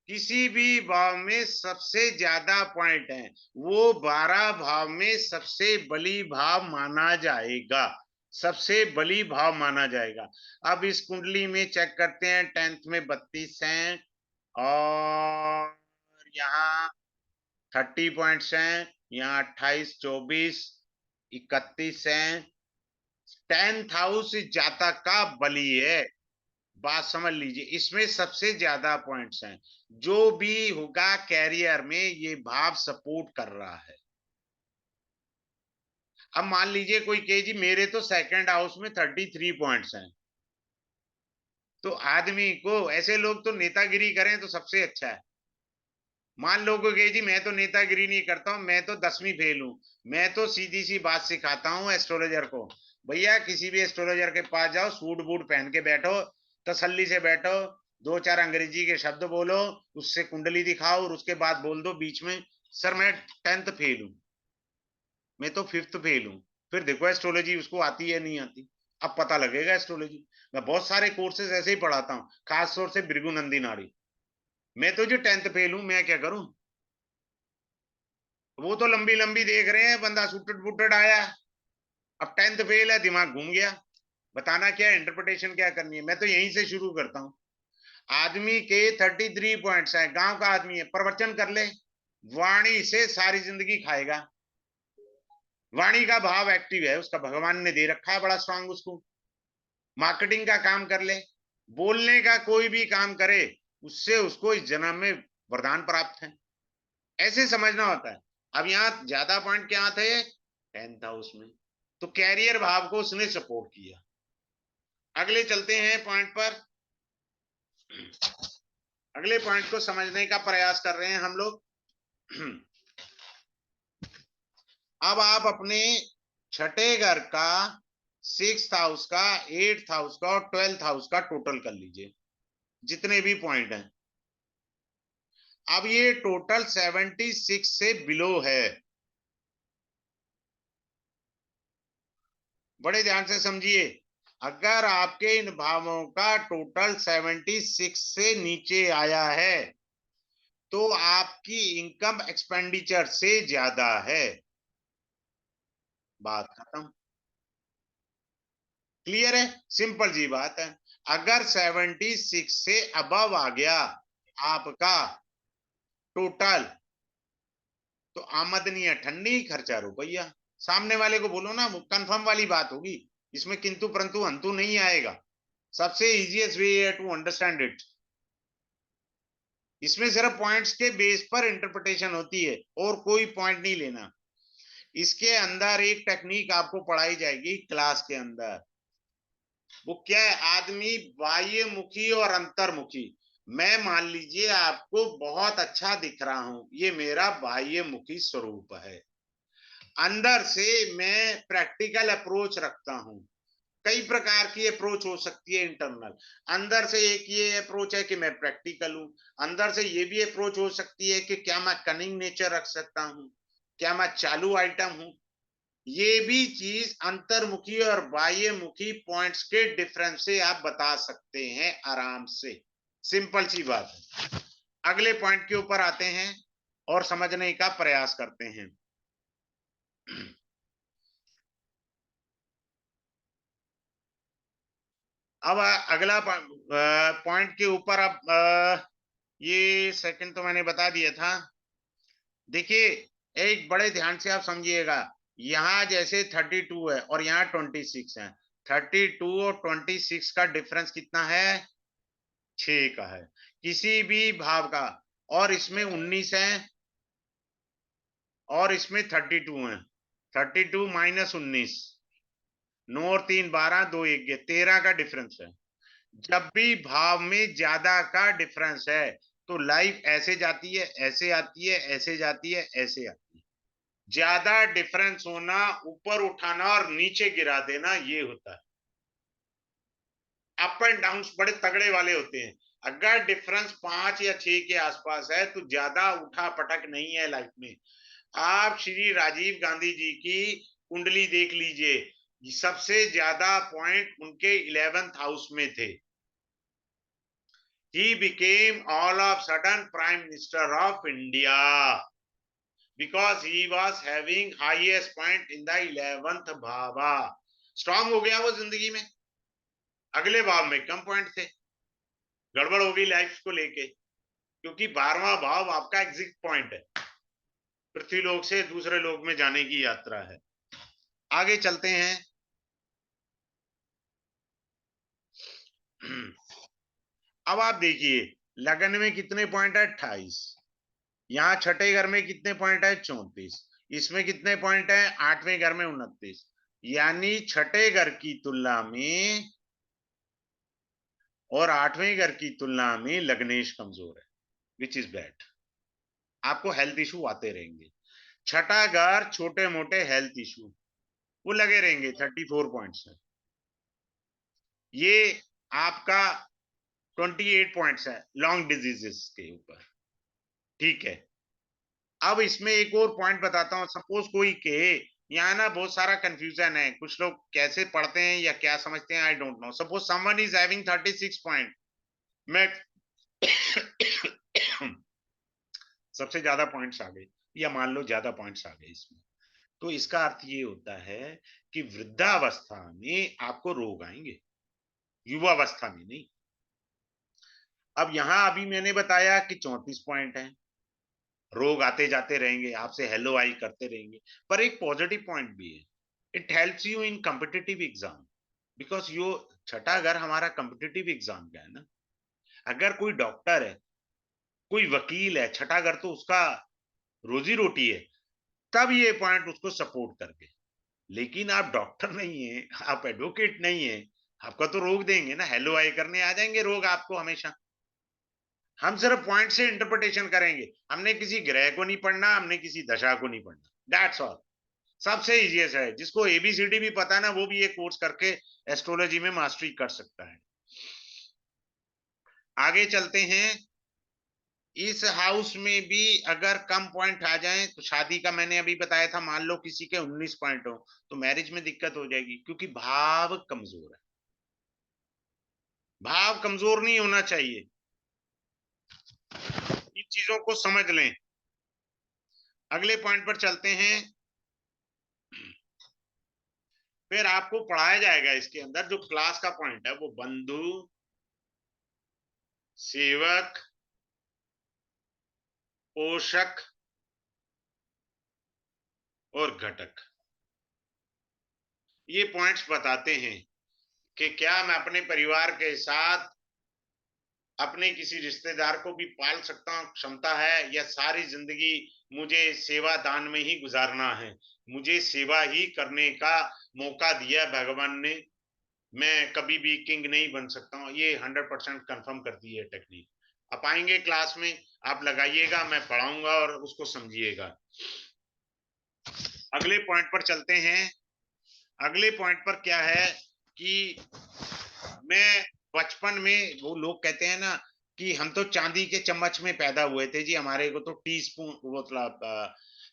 Speaker 1: किसी भी भाव में सबसे ज्यादा पॉइंट है, वो 12 भाव में सबसे बली भाव माना जाएगा, सबसे बली भाव माना जाएगा। अब इस कुंडली में चेक करते हैं, 10th में 32 हैं, और यहाँ 30 पॉइंट्स हैं, यहाँ 28, 24, 31 हैं। 10th हाउस जातक का बली है, बात समझ लीजिए। इसमें सबसे ज्यादा पॉइंट्स हैं। जो भी होगा कैरियर में, ये भाव सपोर्ट कर रहा है। अब मान लीजिए कोई कहे जी मेरे तो 2nd हाउस में 33 पॉइंट्स हैं, तो आदमी को, ऐसे लोग तो नेतागिरी करें तो सबसे अच्छा है। मान लो को कहे जी मैं तो नेतागिरी नहीं करता हूं, मैं तो 10वीं फेल हूं, मैं तो सीधी सी बात सिखाता हूं एस्ट्रोलॉजर को। भैया किसी भी एस्ट्रोलॉजर के पास जाओ, सूट बूट पहन के बैठो, तसल्ली से बैठो, 2-4 अंग्रेजी के शब्द बोलो, उससे कुंडली दिखाओ, और उसके बाद बोल दो बीच में, सर मैं 10th फेल हूं, मैं तो 5th फेल हूं। फिर देखो एस्ट्रोलॉजी उसको आती है नहीं आती, अब पता लगेगा एस्ट्रोलॉजी। मैं बहुत सारे कोर्सेज ऐसे ही पढ़ाता हूँ, खास तौर से भृगु नंदी नाड़ी। मैं तो जो 10th फेल हूं, मैं क्या करूं। वो तो लंबी लंबी देख रहे हैं, बंदा सुटट बुटट आया, अब 10th फेल है, दिमाग घूम गया। बताना क्या, इंटरप्रिटेशन क्या करनी है, मैं तो यहीं से शुरू करता हूँ। आदमी के 33 पॉइंट्स हैं, गांव का आदमी है, प्रवचन कर ले, वाणी से सारी जिंदगी खाएगा। वाणी का भाव एक्टिव है उसका, भगवान ने दे रखा है बड़ा स्ट्रांग उसको। मार्केटिंग का काम कर ले, बोलने का कोई भी काम करे, उससे उसको इस जन्म में वरदान प्राप्त है। ऐसे समझना होता है। अब यहाँ ज्यादा पॉइंट क्या थे, 10th हाउस में, तो कैरियर भाव को उसने सपोर्ट किया। अगले चलते हैं पॉइंट पर। अगले पॉइंट को समझने का प्रयास कर रहे हैं हम लोग। अब आप अपने छठे घर का, 6th हाउस का, 8th हाउस का और 12th हाउस का टोटल कर लीजिए, जितने भी पॉइंट हैं। अब ये टोटल 76 से बिलो है। बड़े ध्यान से समझिए, अगर आपके इन भावों का टोटल 76 से नीचे आया है, तो आपकी इनकम एक्सपेंडिचर से ज्यादा है, बात खत्म। क्लियर है, सिंपल जी बात है। अगर 76 से अबव आ गया आपका टोटल, तो आमदनी है ठंडी, खर्चा रुपया। सामने वाले को बोलो ना, वो कंफर्म वाली बात होगी, इसमें किंतु परंतु अंतु नहीं आएगा। सबसे इजीएस्ट वे है टू अंडरस्टैंड इट। इसमें सिर्फ पॉइंट्स के बेस पर इंटरप्रिटेशन होती है और कोई पॉइंट नहीं लेना। इसके अंदर एक टेक्निक आपको पढ़ाई जाएगी क्लास के अंदर, वो क्या है, आदमी बाह्य मुखी और अंतर्मुखी। मैं मान लीजिए आपको बहुत अच्छा दिख रहा हूं, ये मेरा बाह्य मुखी स्वरूप है। अंदर से मैं प्रैक्टिकल अप्रोच रखता हूं। कई प्रकार की अप्रोच हो सकती है इंटरनल। अंदर से एक ये अप्रोच है कि मैं प्रैक्टिकल हूं। अंदर से ये भी अप्रोच हो सकती है कि क्या मैं कनिंग नेचर रख सकता हूं, क्या मैं चालू आइटम हूं। ये भी चीज अंतर्मुखी और बाह्यमुखी पॉइंट्स के डिफरेंस से आप बता सकते हैं आराम से। सिंपल सी बात है। अगले पॉइंट के ऊपर आते हैं और समझने का प्रयास करते हैं। अब अगला पॉइंट के ऊपर अब ये सेकंड तो मैंने बता दिया था। देखिए, एक बड़े ध्यान से आप समझिएगा, यहां जैसे 32 है और यहाँ 26 है। 32 और 26 का डिफरेंस कितना है? 6 का है किसी भी भाव का। और इसमें 19 है और इसमें 32 है। 32 माइनस 19, 9 और 3 12, 2 1 13 का डिफरेंस है। जब भी भाव में ज्यादा का डिफरेंस है तो लाइफ ऐसे जाती है, ऐसे आती है, ऐसे जाती है, ऐसे आती है। ज्यादा डिफरेंस होना, ऊपर उठाना और नीचे गिरा देना, ये होता है। अप एंड डाउन बड़े तगड़े वाले होते हैं। अगर डिफरेंस 5 या 6 के आसपास है तो ज्यादा उठा पटक नहीं है लाइफ में। आप श्री राजीव गांधी जी की कुंडली देख लीजिए, सबसे ज्यादा पॉइंट उनके 11th हाउस में थे। He became all of sudden prime minister of India because he was having highest point in the 11th bhava। Strong हो गया वो जिंदगी में। अगले भाव में कम पॉइंट थे, गड़बड़ हो गई लाइफ को लेके, क्योंकि 12वां भाव आपका एग्जिट पॉइंट है, पृथ्वी लोक से दूसरे लोक में जाने की यात्रा है। आगे चलते हैं। अब आप देखिए, लगन में कितने पॉइंट है? 28। यहाँ छठे घर में कितने पॉइंट है? 34। इसमें कितने पॉइंट है? 8वें घर में 29। यानी छठे घर की तुलना में और 8वें घर की तुलना में लग्नेश कमजोर है, विच इज बैड। आपको हेल्थ इशू आते रहेंगे। छठा घर छोटे मोटे हेल्थ इशू वो लगे रहेंगे। 34 पॉइंट्स है ये आपका। 28 पॉइंट्स है लॉन्ग डिजीजेस के ऊपर। ठीक है, अब इसमें एक और पॉइंट बताता हूं। सपोज कोई कहे, यहाँ ना बहुत सारा कंफ्यूजन है, कुछ लोग कैसे पढ़ते हैं या क्या समझते हैं, I don't know. Suppose someone is having 36 point, मैं सबसे ज्यादा पॉइंट्स आ गए, या मान लो ज्यादा पॉइंट्स आ गए इसमें, तो इसका अर्थ ये होता है कि वृद्धावस्था में आपको रोग आएंगे, युवावस्था में नहीं। अब यहां अभी मैंने बताया कि 34 पॉइंट है, रोग आते जाते रहेंगे, आपसे हेलो आई करते रहेंगे। पर एक पॉजिटिव पॉइंट भी है, it helps you in competitive exam, because यो छठा घर हमारा कॉम्पिटिटिव एग्जाम का है ना। अगर कोई डॉक्टर है, कोई वकील है, छठा घर तो उसका रोजी रोटी है, तब ये पॉइंट उसको सपोर्ट करके। लेकिन आप डॉक्टर नहीं है, आप एडवोकेट नहीं है, आपका तो रोग देंगे ना, हेलो आई करने आ जाएंगे रोग आपको हमेशा। हम सिर्फ पॉइंट से इंटरप्रिटेशन करेंगे, हमने किसी ग्रह को नहीं पढ़ना, हमने किसी दशा को नहीं पढ़ना, दैट्स ऑल। सबसे इजीएस्ट है, जिसको एबीसीडी भी पता है ना, वो भी ये कोर्स करके एस्ट्रोलॉजी में मास्टरी कर सकता है। आगे चलते हैं। इस हाउस में भी अगर कम पॉइंट आ जाएं तो शादी का मैंने अभी बताया था, मान लो किसी के 19 पॉइंट हो तो मैरिज में दिक्कत हो जाएगी, क्योंकि भाव कमजोर है। भाव कमजोर नहीं होना चाहिए, इन चीजों को समझ लें। अगले पॉइंट पर चलते हैं। फिर आपको पढ़ाया जाएगा इसके अंदर, जो क्लास का पॉइंट है वो बंधु, सेवक, पोषक और घटक। ये पॉइंट्स बताते हैं कि क्या मैं अपने परिवार के साथ अपने किसी रिश्तेदार को भी पाल सकता हूँ, क्षमता है, या सारी जिंदगी मुझे सेवा दान में ही गुजारना है। मुझे सेवा ही करने का मौका दिया भगवान ने, मैं कभी भी किंग नहीं बन सकता हूँ। ये 100% कंफर्म करती है टेक्निक। आप आएंगे क्लास में, आप लगाइएगा, मैं पढ़ाऊंगा और उसको समझिएगा। अगले पॉइंट पर चलते हैं। अगले पॉइंट पर क्या है कि मैं बचपन में, वो लोग कहते हैं ना कि हम तो चांदी के चम्मच में पैदा हुए थे जी, हमारे को तो टी स्पून, मतलब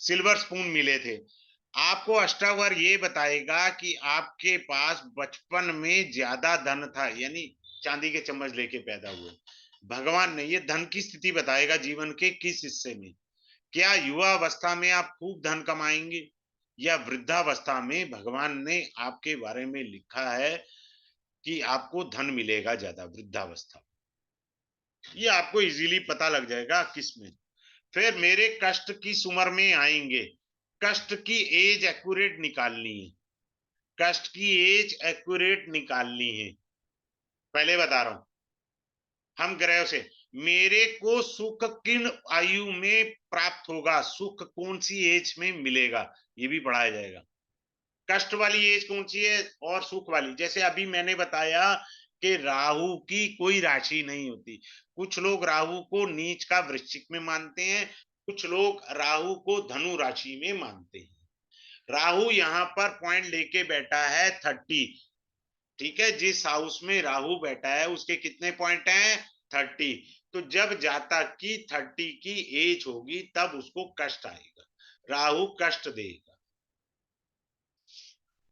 Speaker 1: सिल्वर स्पून मिले थे। आपको अष्टावर ये बताएगा कि आपके पास बचपन में ज्यादा धन था, यानी चांदी के चम्मच लेके पैदा हुए। भगवान ने ये धन की स्थिति बताएगा जीवन के किस हिस्से में। क्या युवा अवस्था में आप खूब धन कमाएंगे, या वृद्धावस्था में भगवान ने आपके बारे में लिखा है कि आपको धन मिलेगा ज्यादा वृद्धावस्था। ये आपको इजीली पता लग जाएगा किसमें। फिर मेरे कष्ट किस उम्र में आएंगे, कष्ट की एज एक्यूरेट निकालनी है। कष्ट की एज एक्यूरेट निकालनी है, पहले बता रहा हूं। हम ग्रह से मेरे को सुख किन आयु में प्राप्त होगा, सुख कौन सी एज में मिलेगा, ये भी पढ़ाया जाएगा। कष्ट वाली एज कौन सी है और सुख वाली, जैसे अभी मैंने बताया कि राहु की कोई राशि नहीं होती। कुछ लोग राहु को नीच का वृश्चिक में मानते हैं, कुछ लोग राहु को धनु राशि में मानते हैं। राहु यहाँ पर पॉइंट लेके बैठा है 30। ठीक है, जिस हाउस में राहु बैठा है उसके कितने पॉइंट हैं, 30। तो जब जातक की 30 की एज होगी तब उसको कष्ट आएगा, राहु कष्ट देगा।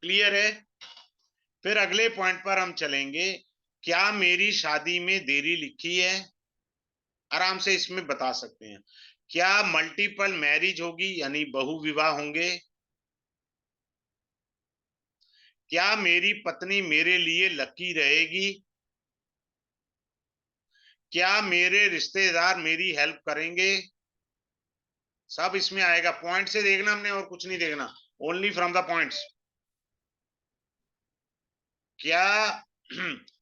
Speaker 1: क्लियर है। फिर अगले पॉइंट पर हम चलेंगे। क्या मेरी शादी में देरी लिखी है, आराम से इसमें बता सकते हैं। क्या मल्टीपल मैरिज होगी, यानी बहु विवाह होंगे। क्या मेरी पत्नी मेरे लिए लकी रहेगी। क्या मेरे रिश्तेदार मेरी हेल्प करेंगे। सब इसमें आएगा, पॉइंट से देखना हमने और कुछ नहीं देखना, ओनली फ्रॉम द पॉइंट्स। क्या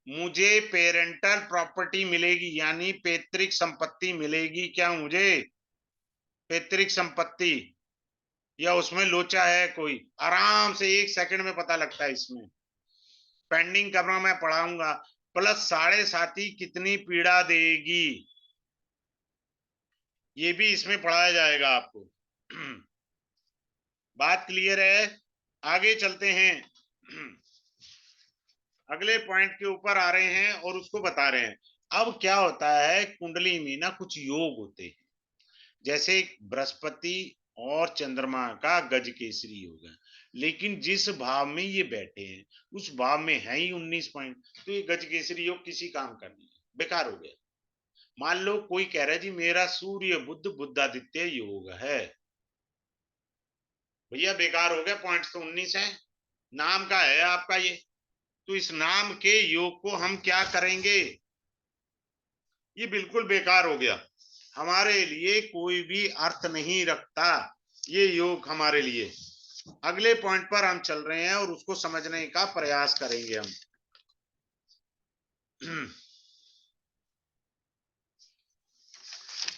Speaker 1: मुझे पेरेंटल प्रॉपर्टी मिलेगी, यानी पैतृक संपत्ति मिलेगी क्या मुझे, पैतृक संपत्ति, या उसमें लोचा है कोई। आराम से 1 सेकंड में पता लगता है इसमें। पेंडिंग करना मैं पढ़ाऊंगा। प्लस 7.5 कितनी पीड़ा देगी, ये भी इसमें पढ़ाया जाएगा आपको। बात क्लियर है। आगे चलते हैं। अगले पॉइंट के ऊपर आ रहे हैं और उसको बता रहे हैं। अब क्या होता है, कुंडली में ना कुछ योग होते हैं, जैसे बृहस्पति और चंद्रमा का गज केसरी योग है, लेकिन जिस भाव में ये बैठे हैं उस भाव में है ही 19 पॉइंट, तो ये गज केसरी योग किसी काम का नहीं, बेकार हो गया। मान लो कोई कह रहा है जी मेरा सूर्य बुध बुधादित्य योग है, भैया बेकार हो गया, पॉइंट्स तो 19 है, नाम का है आपका ये। तो इस नाम के योग को हम क्या करेंगे, ये बिल्कुल बेकार हो गया, हमारे लिए कोई भी अर्थ नहीं रखता ये योग हमारे लिए। अगले पॉइंट पर हम चल रहे हैं और उसको समझने का प्रयास करेंगे हम।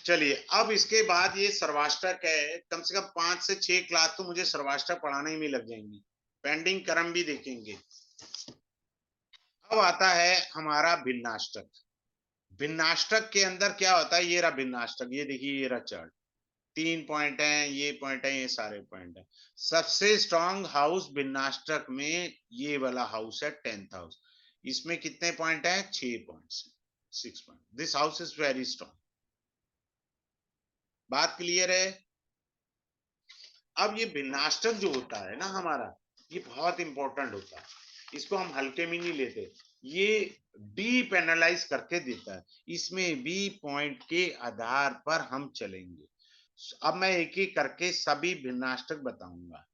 Speaker 1: चलिए, अब इसके बाद ये सर्वाष्टक है, कम से कम 5 से 6 क्लास तो मुझे सर्वाष्टक पढ़ाने में लग जाएंगी, पेंडिंग क्रम भी देखेंगे। अब आता है हमारा भिन्नाष्टक। भिन्नाष्टक के अंदर क्या होता है, ये रहा भिन्नाष्टक, ये देखिए ये रहा चार्ट, 3 पॉइंट हैं, ये पॉइंट है, ये सारे पॉइंट है। सबसे स्ट्रॉन्ग हाउस भिन्नाष्टक में ये वाला हाउस है, 10th हाउस। इसमें कितने पॉइंट है, 6 points, 6 point. This house is very strong. बात क्लियर है। अब ये भिन्नाष्टक जो होता है ना हमारा, ये बहुत इंपॉर्टेंट होता है, इसको हम हल्के में नहीं लेते, ये डीप एनालाइज करके देता है। इसमें भी पॉइंट के आधार पर हम चलेंगे। अब मैं एक एक करके सभी भिन्नाष्टक बताऊंगा।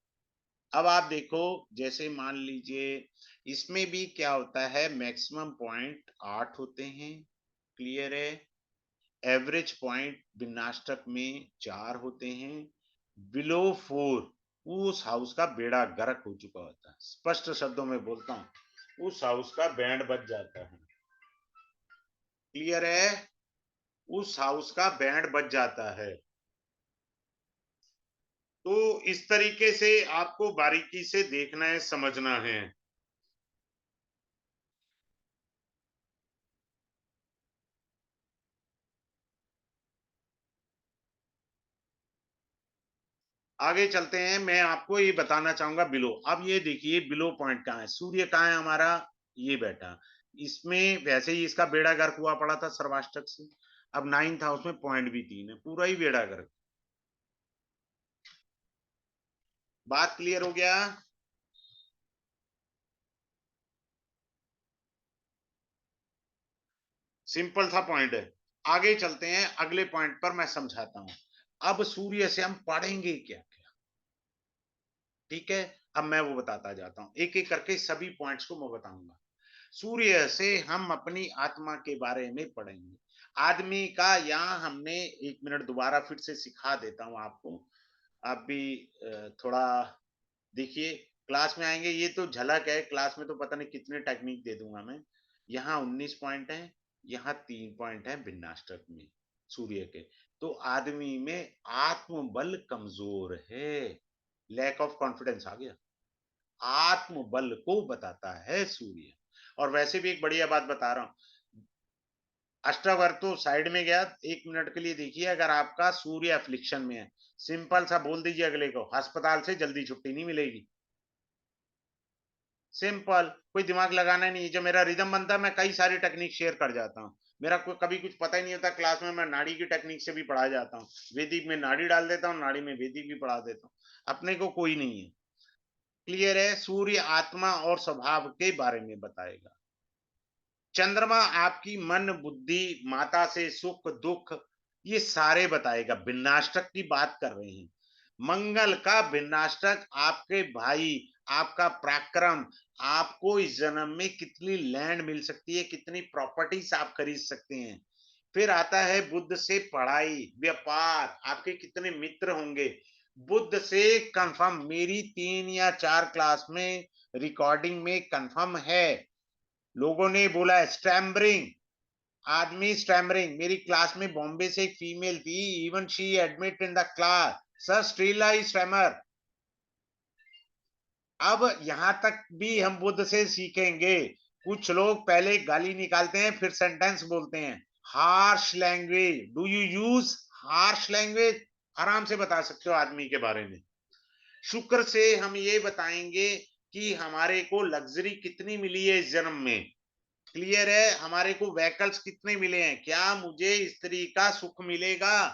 Speaker 1: अब आप देखो, जैसे मान लीजिए इसमें भी क्या होता है, मैक्सिमम पॉइंट 8 होते हैं, क्लियर है। एवरेज पॉइंट भिन्नाष्टक में 4 होते हैं, बिलो 4 उस हाउस का बेड़ा गर्क हो चुका होता है। स्पष्ट शब्दों में बोलता हूं, उस हाउस का बैंड बज जाता है। क्लियर है? उस हाउस का बैंड बज जाता है। तो इस तरीके से आपको बारीकी से देखना है, समझना है। आगे चलते हैं, मैं आपको ये बताना चाहूंगा बिलो। अब ये देखिए बिलो पॉइंट कहाँ है, सूर्य कहाँ है हमारा, ये बैठा। इसमें वैसे ही इसका बेड़ा गर्क हुआ पड़ा था सर्वाष्टक से। अब 9th हाउस में पॉइंट भी 3 है, पूरा ही बेड़ा गर्क। बात क्लियर हो गया? सिंपल सा पॉइंट है। आगे चलते हैं, अगले पॉइंट पर मैं समझाता हूं। अब सूर्य से हम पढ़ेंगे क्या क्या, ठीक है? अब मैं वो बताता जाता हूं, एक एक करके सभी पॉइंट्स को मैं बताऊंगा। सूर्य से हम अपनी आत्मा के बारे में पढ़ेंगे। आदमी का यहाँ हमने, 1 मिनट दोबारा फिर से सिखा देता हूँ आपको। आप भी थोड़ा देखिए, क्लास में आएंगे, ये तो झलक है, क्लास में तो पता नहीं कितने टेक्निक दे दूंगा मैं। यहाँ 19 पॉइंट है, यहाँ 3 पॉइंट है भिन्नाष्टक में सूर्य के। तो आदमी में आत्मबल कमजोर है, लैक ऑफ कॉन्फिडेंस आ गया। आत्मबल को बताता है सूर्य। और वैसे भी एक बढ़िया बात बता रहा हूं, अष्टावर्ग तो साइड में गया, 1 मिनट के लिए देखिए। अगर आपका सूर्य अफ्लिक्शन में है, सिंपल सा बोल दीजिए अगले को, अस्पताल से जल्दी छुट्टी नहीं मिलेगी। सिंपल, कोई दिमाग लगाना नहीं है। जब मेरा रिदम बनता है, मैं कई सारी टेक्निक शेयर कर जाता हूँ। मेरा कोई कभी कुछ पता ही नहीं होता क्लास में, मैं नाड़ी की टेक्निक से भी पढ़ा जाता हूँ। वैदिक में नाड़ी डाल देता हूँ, नाड़ी में वैदिक भी पढ़ा देता हूँ। अपने को कोई नहीं है। क्लियर है? सूर्य आत्मा और स्वभाव के बारे में बताएगा। चंद्रमा आपकी मन बुद्धि, माता से सुख दुख, ये सारे बताएगा। भिन्नाष्टक की बात कर रहे हैं। मंगल का भिन्नाष्टक आपके भाई, आपका पराक्रम, आपको इस जन्म में कितनी लैंड मिल सकती है, कितनी प्रॉपर्टीज आप खरीद सकते हैं। फिर आता है बुध से पढ़ाई, व्यापार, आपके कितने मित्र होंगे। बुध से कंफर्म, मेरी 3 या 4 क्लास में रिकॉर्डिंग में कंफर्म है, लोगों ने बोला स्टैमरिंग, आदमी स्टैमरिंग। मेरी क्लास में बॉम्बे से एक फीमेल थी, even she admit in the class, sir still a stammer. अब यहां तक भी हम बुद्ध से सीखेंगे। कुछ लोग पहले गाली निकालते हैं, फिर सेंटेंस बोलते हैं। Harsh language, do you use harsh language? आराम से बता सकते हो आदमी के बारे में। शुक्र से हम ये बताएंगे कि हमारे को लग्जरी कितनी मिली है इस जन्म में। क्लियर है? हमारे को व्हीकल्स कितने मिले हैं, क्या मुझे स्त्री का सुख मिलेगा,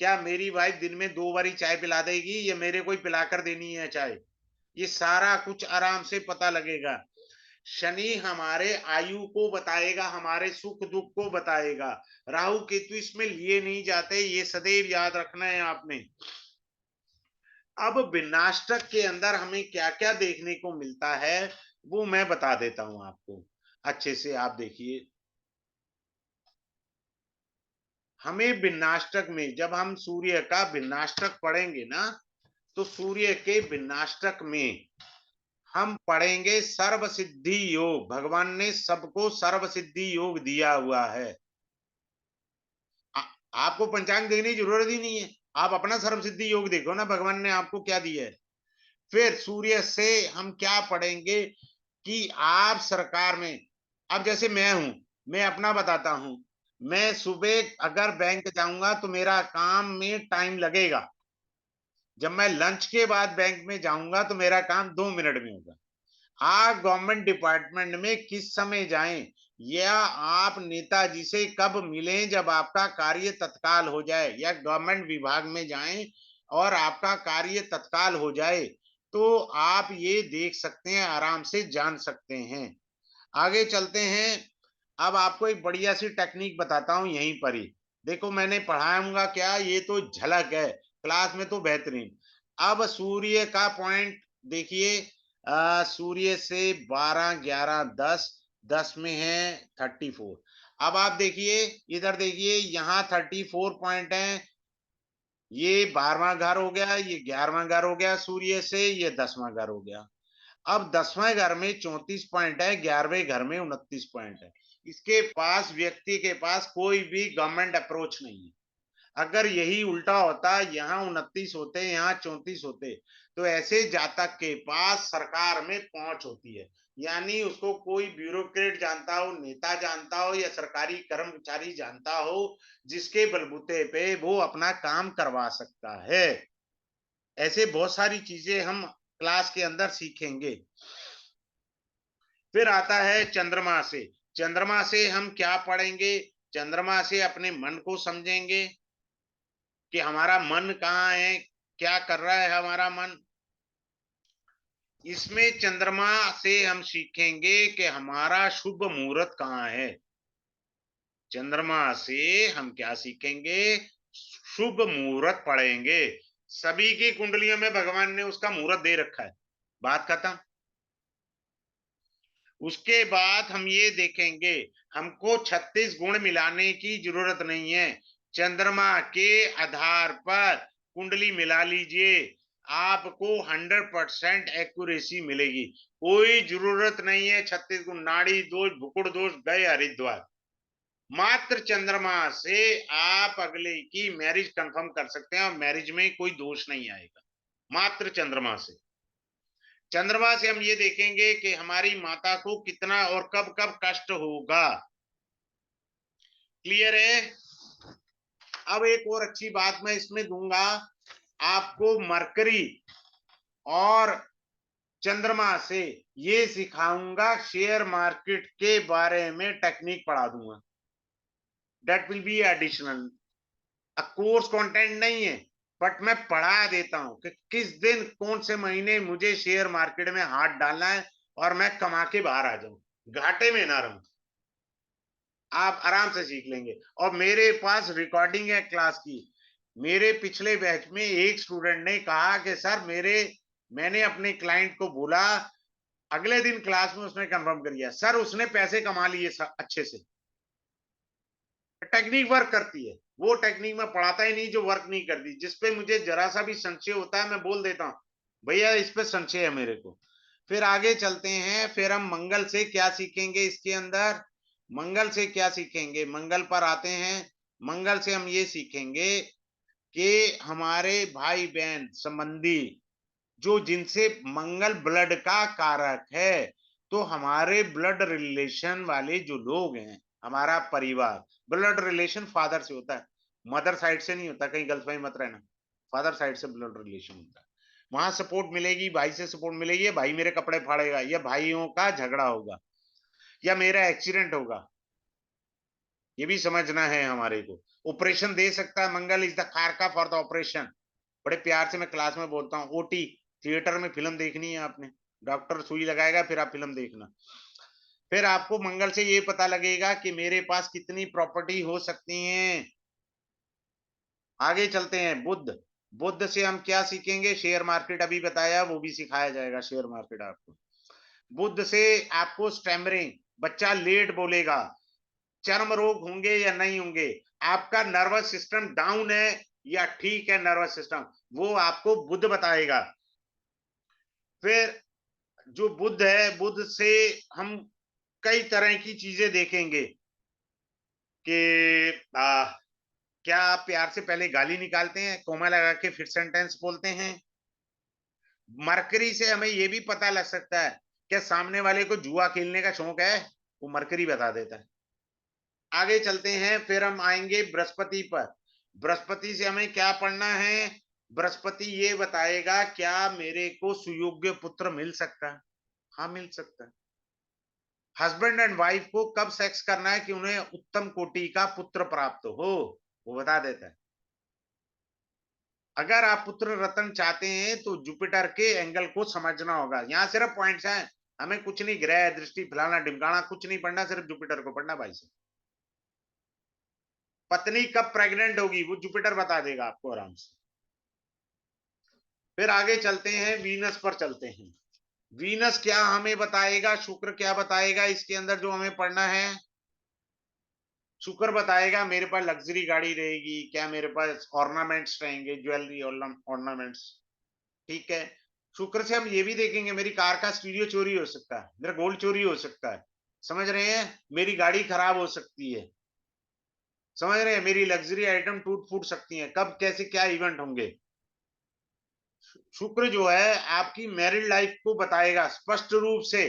Speaker 1: क्या मेरी वाइफ दिन में 2 बारी चाय पिला देगी, या मेरे को ही पिलाकर देनी है चाय, ये सारा कुछ आराम से पता लगेगा। शनि हमारे आयु को बताएगा, हमारे सुख दुख को बताएगा। राहु केतु इसमें लिए नहीं जाते, ये सदैव याद रखना है आपने। अब विनाष्टक के अंदर हमें क्या क्या देखने को मिलता है, वो मैं बता देता हूं आपको, अच्छे से आप देखिए। हमें विनाष्टक में, जब हम सूर्य का विनाष्टक पढ़ेंगे ना, तो सूर्य के विनाष्टक में हम पढ़ेंगे सर्व सिद्धि योग। भगवान ने सबको सर्व सिद्धि योग दिया हुआ है। आ, आपको पंचांग देखने की जरूरत ही नहीं है, आप अपना सर्व सिद्धि योग देखो ना, भगवान ने आपको क्या दिया है। फिर सूर्य से हम क्या पढ़ेंगे कि आप सरकार में, अब जैसे मैं हूं, मैं अपना बताता हूं। मैं सुबह अगर बैंक जाऊंगा तो मेरा काम में टाइम लगेगा। जब मैं लंच के बाद बैंक में जाऊंगा तो मेरा काम 2 मिनट में होगा। आप गवर्नमेंट डिपार्टमेंट में किस समय जाएं, या आप नेताजी से कब मिलें जब आपका कार्य तत्काल हो जाए, या गवर्नमेंट विभाग में जाएं और आपका कार्य तत्काल हो जाए, तो आप ये देख सकते हैं, आराम से जान सकते हैं। आगे चलते हैं। अब आपको एक बढ़िया सी टेक्निक बताता हूं यहीं पर ही। देखो मैंने पढ़ाऊंगा क्या, ये तो झलक है, क्लास में तो बेहतरीन। अब सूर्य का पॉइंट देखिए, सूर्य से 12 11 10, 10 में है 34। अब आप देखिए, इधर देखिए, यहाँ 34 पॉइंट है, ये 12वां घर हो गया, ये 11वां घर हो गया सूर्य से, ये 10वां घर हो गया। अब 10वें घर में 34 पॉइंट है, 11वें घर में 29 पॉइंट है। इसके पास, व्यक्ति के पास कोई भी गवर्नमेंट अप्रोच नहीं है। अगर यही उल्टा होता, यहाँ 29 होते, यहाँ 34 होते, तो ऐसे जातक के पास सरकार में पहुंच होती है। यानी उसको कोई ब्यूरोक्रेट जानता हो, नेता जानता हो, या सरकारी कर्मचारी जानता हो, जिसके बलबूते पे वो अपना काम करवा सकता है। ऐसे बहुत सारी चीजें हम क्लास के अंदर सीखेंगे। फिर आता है चंद्रमा से। चंद्रमा से हम क्या पढ़ेंगे? चंद्रमा से अपने मन को समझेंगे कि हमारा मन कहाँ है, क्या कर रहा है हमारा मन। इसमें चंद्रमा से हम सीखेंगे कि हमारा शुभ मुहूर्त कहाँ है। चंद्रमा से हम क्या सीखेंगे? शुभ मुहूर्त पढ़ेंगे। सभी की कुंडलियों में भगवान ने उसका मुहूर्त दे रखा है, बात खत्म। उसके बाद हम ये देखेंगे, हमको 36 गुण मिलाने की जरूरत नहीं है। चंद्रमा के आधार पर कुंडली मिला लीजिए, आपको 100% एक्यूरेसी मिलेगी। कोई जरूरत नहीं है 36 गुण, नाड़ी दोष, भुकुड़ दोष गए हरिद्वार। मात्र चंद्रमा से आप अगले की मैरिज कंफर्म कर सकते हैं, और मैरिज में कोई दोष नहीं आएगा, मात्र चंद्रमा से। चंद्रमा से हम ये देखेंगे कि हमारी माता को कितना और कब कब कष्ट होगा। क्लियर है? अब एक और अच्छी बात मैं इसमें दूंगा आपको, मरकरी और चंद्रमा से ये सिखाऊंगा, शेयर मार्केट के बारे में टेक्निक पढ़ा दूंगा। That will be additional, course content नहीं है, बट मैं पढ़ा देता हूं कि किस दिन कौन से महीने मुझे शेयर मार्केट में हाथ डालना है, और मैं कमा के बाहर आ जाऊं, घाटे में ना रहूं। आप आराम से सीख लेंगे। और मेरे पास रिकॉर्डिंग है क्लास की। मेरे पिछले बैच में एक स्टूडेंट ने कहा कि सर मैंने अपने क्लाइंट को बोला, अगले दिन क्लास में उसने कंफर्म कर दिया, सर उसने पैसे कमा लिए अच्छे से। टेक्निक वर्क करती है, वो टेक्निक मैं पढ़ाता ही नहीं जो वर्क नहीं करती। जिसपे मुझे जरा सा भी संशय होता है मैं बोल देता हूँ, भैया इस पे संशय है मेरे को। फिर आगे चलते हैं, फिर हम मंगल से क्या सीखेंगे इसके अंदर। मंगल से क्या सीखेंगे? मंगल पर आते हैं। मंगल से हम ये सीखेंगे कि हमारे भाई बहन संबंधी, जो जिनसे मंगल ब्लड का कारक है, तो हमारे ब्लड रिलेशन वाले जो लोग हैं, हमारा परिवार, ब्लड रिलेशन फादर से होता है, मदर साइड से नहीं होता, कहीं गलतफहमी मत रहना। फादर साइड से ब्लड रिलेशन होता है, वहां सपोर्ट मिलेगी, भाई से सपोर्ट मिलेगी, भाई मेरे कपड़े फाड़ेगा, या भाइयों का झगड़ा होगा, या मेरा एक्सीडेंट होगा, ये भी समझना है हमारे को। ऑपरेशन दे सकता है मंगल, इज द कारका फॉर द ऑपरेशन। बड़े प्यार से मैं क्लास में बोलता हूँ, ओटी, थिएटर में फिल्म देखनी है आपने, डॉक्टर सुई लगाएगा फिर आप फिल्म देखना। फिर आपको मंगल से ये पता लगेगा कि मेरे पास कितनी प्रॉपर्टी हो सकती है। आगे चलते हैं, बुध। बुध से हम क्या सीखेंगे? शेयर मार्केट अभी बताया, वो भी सिखाया जाएगा शेयर मार्केट आपको। बुध से आपको स्टैमरिंग, बच्चा लेट बोलेगा, चर्म रोग होंगे या नहीं होंगे, आपका नर्वस सिस्टम डाउन है या ठीक है नर्वस सिस्टम, वो आपको बुध बताएगा। फिर जो बुध है, बुध से हम कई तरह की चीजें देखेंगे कि क्या आप प्यार से पहले गाली निकालते हैं, कोमा लगा के फिर सेंटेंस बोलते हैं। मरकरी से हमें यह भी पता लग सकता है कि सामने वाले को जुआ खेलने का शौक है, वो मरकरी बता देता है। आगे चलते हैं, फिर हम आएंगे बृहस्पति पर। बृहस्पति से हमें क्या पढ़ना है? बृहस्पति ये बताएगा क्या मेरे को सुयोग्य पुत्र मिल सकता है? हाँ, मिल सकता है। हस्बैंड एंड वाइफ को कब सेक्स करना है कि उन्हें उत्तम कोटि का पुत्र प्राप्त हो, वो बता देता है। अगर आप पुत्र रत्न चाहते हैं तो जुपिटर के एंगल को समझना होगा। यहाँ सिर्फ पॉइंट्स हैं, हमें कुछ नहीं, ग्रह दृष्टि फलाना ढिमकाना कुछ नहीं पढ़ना, सिर्फ जुपिटर को पढ़ना भाई से। पत्नी कब प्रेग्नेंट होगी वो जुपिटर बता देगा आपको आराम से। फिर आगे चलते हैं, वीनस पर चलते हैं। वीनस क्या हमें बताएगा, शुक्र क्या बताएगा इसके अंदर जो हमें पढ़ना है? शुक्र बताएगा मेरे पास लग्जरी गाड़ी रहेगी क्या, मेरे पास ऑर्नामेंट्स रहेंगे, ज्वेलरी ऑर्नामेंट्स। ठीक है, शुक्र से हम ये भी देखेंगे मेरी कार का स्टीरियो चोरी हो सकता है, मेरा गोल्ड चोरी हो सकता है, समझ रहे हैं, मेरी गाड़ी खराब हो सकती है, समझ रहे हैं, मेरी लग्जरी आइटम टूट फूट सकती हैं, कब कैसे क्या इवेंट होंगे। शुक्र जो है आपकी मैरिड लाइफ को बताएगा स्पष्ट रूप से,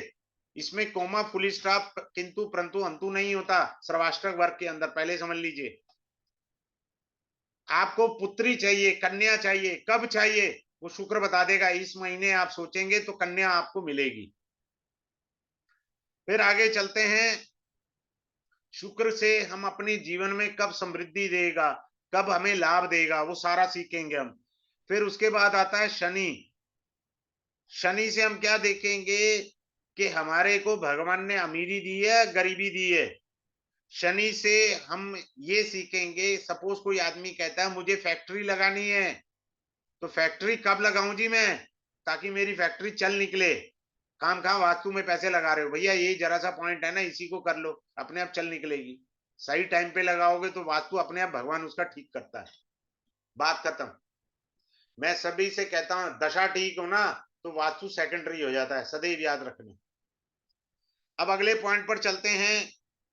Speaker 1: इसमें कोमा फुल स्टॉप किंतु परंतु अंतु नहीं होता सर्वाष्टक वर्ग के अंदर, पहले समझ लीजिए। आपको पुत्री चाहिए, कन्या चाहिए, कब चाहिए वो शुक्र बता देगा, इस महीने आप सोचेंगे तो कन्या आपको मिलेगी। फिर आगे चलते हैं, शुक्र से हम अपने जीवन में कब समृद्धि देगा, कब हमें लाभ देगा, वो सारा सीखेंगे हम। फिर उसके बाद आता है शनि। शनि से हम क्या देखेंगे कि हमारे को भगवान ने अमीरी दी है, गरीबी दी है। शनि से हम ये सीखेंगे, सपोज कोई आदमी कहता है मुझे फैक्ट्री लगानी है, तो फैक्ट्री कब लगाऊं जी मैं, ताकि मेरी फैक्ट्री चल निकले। काम कहाँ वास्तु में पैसे लगा रहे हो भैया, ये जरा सा पॉइंट है ना, इसी को कर लो, अपने आप चल निकलेगी। सही टाइम पे लगाओगे तो वास्तु अपने आप भगवान उसका ठीक करता है, बात खत्म। मैं सभी से कहता हूं दशा ठीक हो ना तो वास्तु सेकेंडरी हो जाता है, सदैव याद रखना। अब अगले पॉइंट पर चलते हैं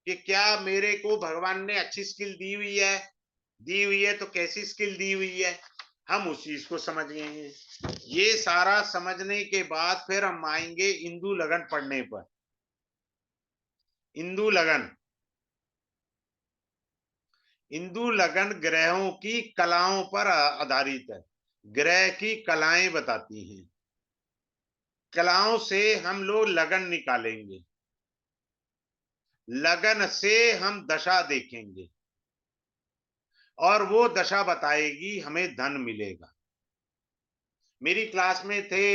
Speaker 1: कि क्या मेरे को भगवान ने अच्छी स्किल दी हुई है, दी हुई है तो कैसी स्किल दी हुई है, हम उस चीज को समझेंगे। ये सारा समझने के बाद फिर हम आएंगे इंदु लगन पढ़ने पर। इंदु लगन, इंदु लगन ग्रहों की कलाओं पर आधारित है, ग्रह की कलाएं बताती हैं, कलाओं से हम लोग लगन निकालेंगे, लगन से हम दशा देखेंगे और वो दशा बताएगी हमें धन मिलेगा। मेरी क्लास में थे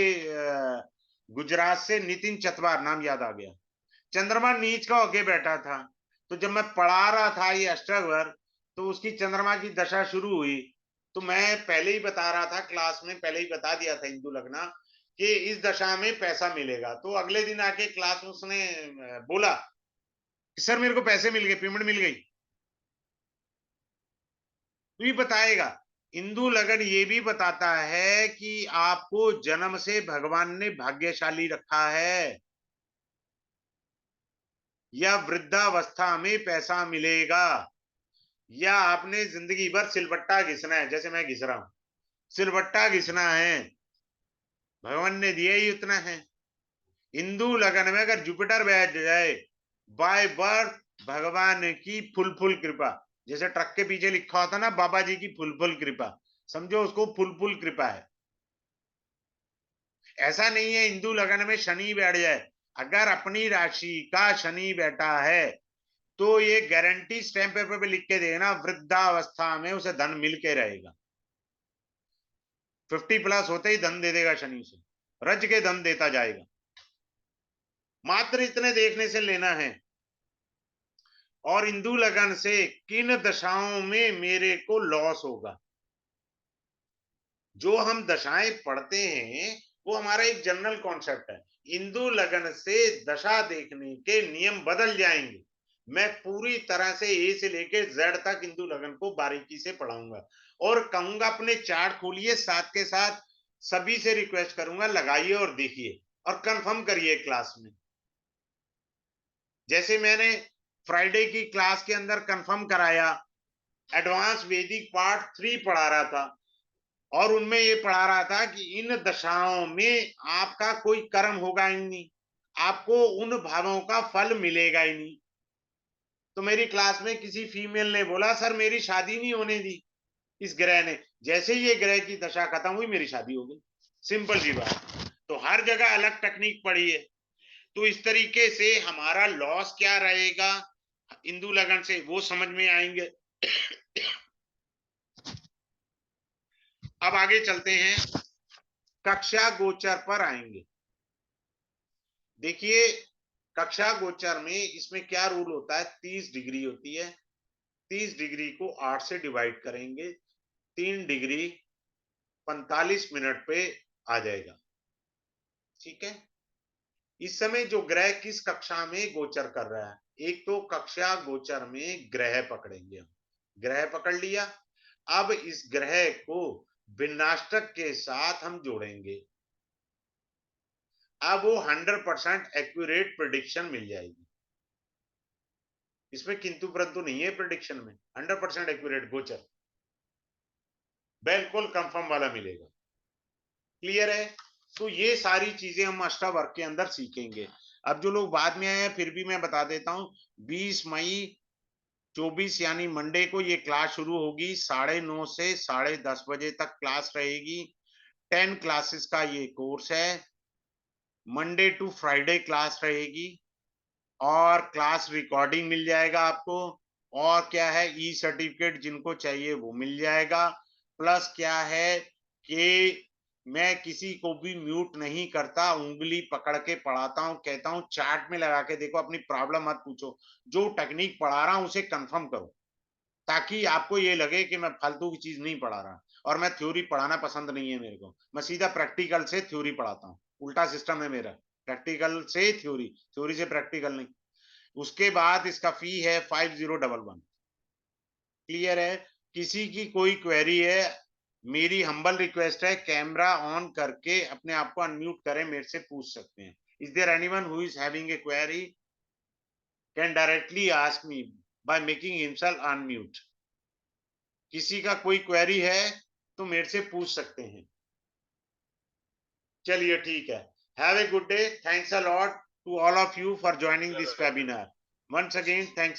Speaker 1: गुजरात से नितिन चतवार, नाम याद आ गया, चंद्रमा नीच का होके बैठा था, तो जब मैं पढ़ा रहा था ये अष्टवर्ग, तो उसकी चंद्रमा की दशा शुरू हुई, तो मैं पहले ही बता रहा था क्लास में, पहले ही बता दिया था इंदु लगना कि इस दशा में पैसा मिलेगा। तो अगले दिन आके क्लास में उसने बोला कि सर मेरे को पैसे मिल गए, पेमेंट मिल गई। तो ये बताएगा, इंदु लगन ये भी बताता है कि आपको जन्म से भगवान ने भाग्यशाली रखा है, या वृद्धावस्था में पैसा मिलेगा, या आपने जिंदगी भर सिलबट्टा घिसना है, जैसे मैं घिस रहा हूं, सिलबट्टा घिसना है, भगवान ने दिया ही उतना है। इंदु लगन में अगर जुपिटर बैठ जाए, बाय बर्थ भगवान की फुल फुल कृपा, जैसे ट्रक के पीछे लिखा होता ना बाबा जी की फुल फुल कृपा, समझो उसको फुल फुल कृपा है। ऐसा नहीं है इंदु लगन में शनि बैठ जाए, अगर अपनी राशि का शनि बैठा है तो ये गारंटी स्टैंप पेपर पे लिख के देना, वृद्धावस्था में उसे धन मिल के रहेगा, 50+ होते ही धन दे देगा शनि से, रज के धन देता जाएगा। मात्र इतने देखने से लेना है। और इंदु लगन से किन दशाओं में मेरे को लॉस होगा, जो हम दशाएं पढ़ते हैं वो हमारा एक जनरल कॉन्सेप्ट है, इंदु लगन से दशा देखने के नियम बदल जाएंगे। मैं पूरी तरह से ए से लेके जेड तक इंदु लगन को बारीकी से पढ़ाऊंगा और कहूंगा अपने चार्ट खोलिए, साथ के साथ सभी से रिक्वेस्ट करूंगा लगाइए और देखिए और कंफर्म करिए क्लास में। जैसे मैंने फ्राइडे की क्लास के अंदर कंफर्म कराया, एडवांस वैदिक पार्ट 3 पढ़ा रहा था और उनमें ये पढ़ा रहा था कि इन दशाओं में आपका कोई कर्म होगा ही नहीं, आपको उन भावों का फल मिलेगा ही नहीं। तो मेरी क्लास में किसी फीमेल ने बोला सर मेरी शादी नहीं होने दी इस ग्रह ने, जैसे ही ये ग्रह की दशा खत्म हुई मेरी शादी हो गई, सिंपल सी बात। तो हर जगह अलग टेक्निक पड़ी है। तो इस तरीके से हमारा लॉस क्या रहेगा इंदु लगन से वो समझ में आएंगे। अब आगे चलते हैं, कक्षा गोचर पर आएंगे। देखिए कक्षा गोचर में इसमें क्या रूल होता है, 30 डिग्री होती है, 30 डिग्री को 8 से डिवाइड करेंगे, 3 डिग्री 45 मिनट पे आ जाएगा, ठीक है। इस समय जो ग्रह किस कक्षा में गोचर कर रहा है, एक तो कक्षा गोचर में ग्रह पकड़ेंगे हम, ग्रह पकड़ लिया। अब इस ग्रह को विनाष्टक के साथ हम जोड़ेंगे, अब वो 100% एक्यूरेट प्रेडिक्शन मिल जाएगी। इसमें किंतु परंतु नहीं है, प्रेडिक्शन में 100% एक्यूरेट गोचर बिल्कुल कंफर्म वाला मिलेगा। क्लियर है? तो ये सारी चीजें हम अष्टावर्क के अंदर सीखेंगे। अब जो लोग बाद में आए हैं फिर भी मैं बता देता हूँ, 20 मई 24 यानी मंडे को ये क्लास शुरू होगी, 9:30 से 10:30 बजे तक क्लास रहेगी। 10 क्लासेस का ये कोर्स है। मंडे टू फ्राइडे क्लास रहेगी और क्लास रिकॉर्डिंग मिल जाएगा आपको। और क्या है, ई सर्टिफिकेट जिनको चाहिए वो मिल जाएगा। प्लस क्या है कि मैं किसी को भी म्यूट नहीं करता, उंगली पकड़ के पढ़ाता हूँ, कहता हूँ चार्ट में लगा के देखो, अपनी प्रॉब्लम मत पूछो, जो टेक्निक पढ़ा रहा हूँ उसे कंफर्म करो, ताकि आपको ये लगे कि मैं फालतू की चीज नहीं पढ़ा रहा। और मैं थ्योरी पढ़ाना पसंद नहीं है मेरे को, मैं सीधा प्रैक्टिकल से थ्योरी पढ़ाता हूँ, उल्टा सिस्टम है मेरा, प्रैक्टिकल से थ्योरी, थ्योरी से प्रैक्टिकल नहीं। उसके बाद इसका फी है 5011। क्लियर है? किसी की कोई क्वेरी है, मेरी हम्बल रिक्वेस्ट है, कैमरा ऑन करके अपने आप को अनम्यूट करें, मेरे से पूछ सकते हैं। Is there anyone who is having a query can directly ask me by making himself unmute. किसी का कोई क्वेरी है तो मेरे से पूछ सकते हैं। चलिए ठीक है। Have a good day, thanks a lot to all of you for joining this webinar. Once again thanks.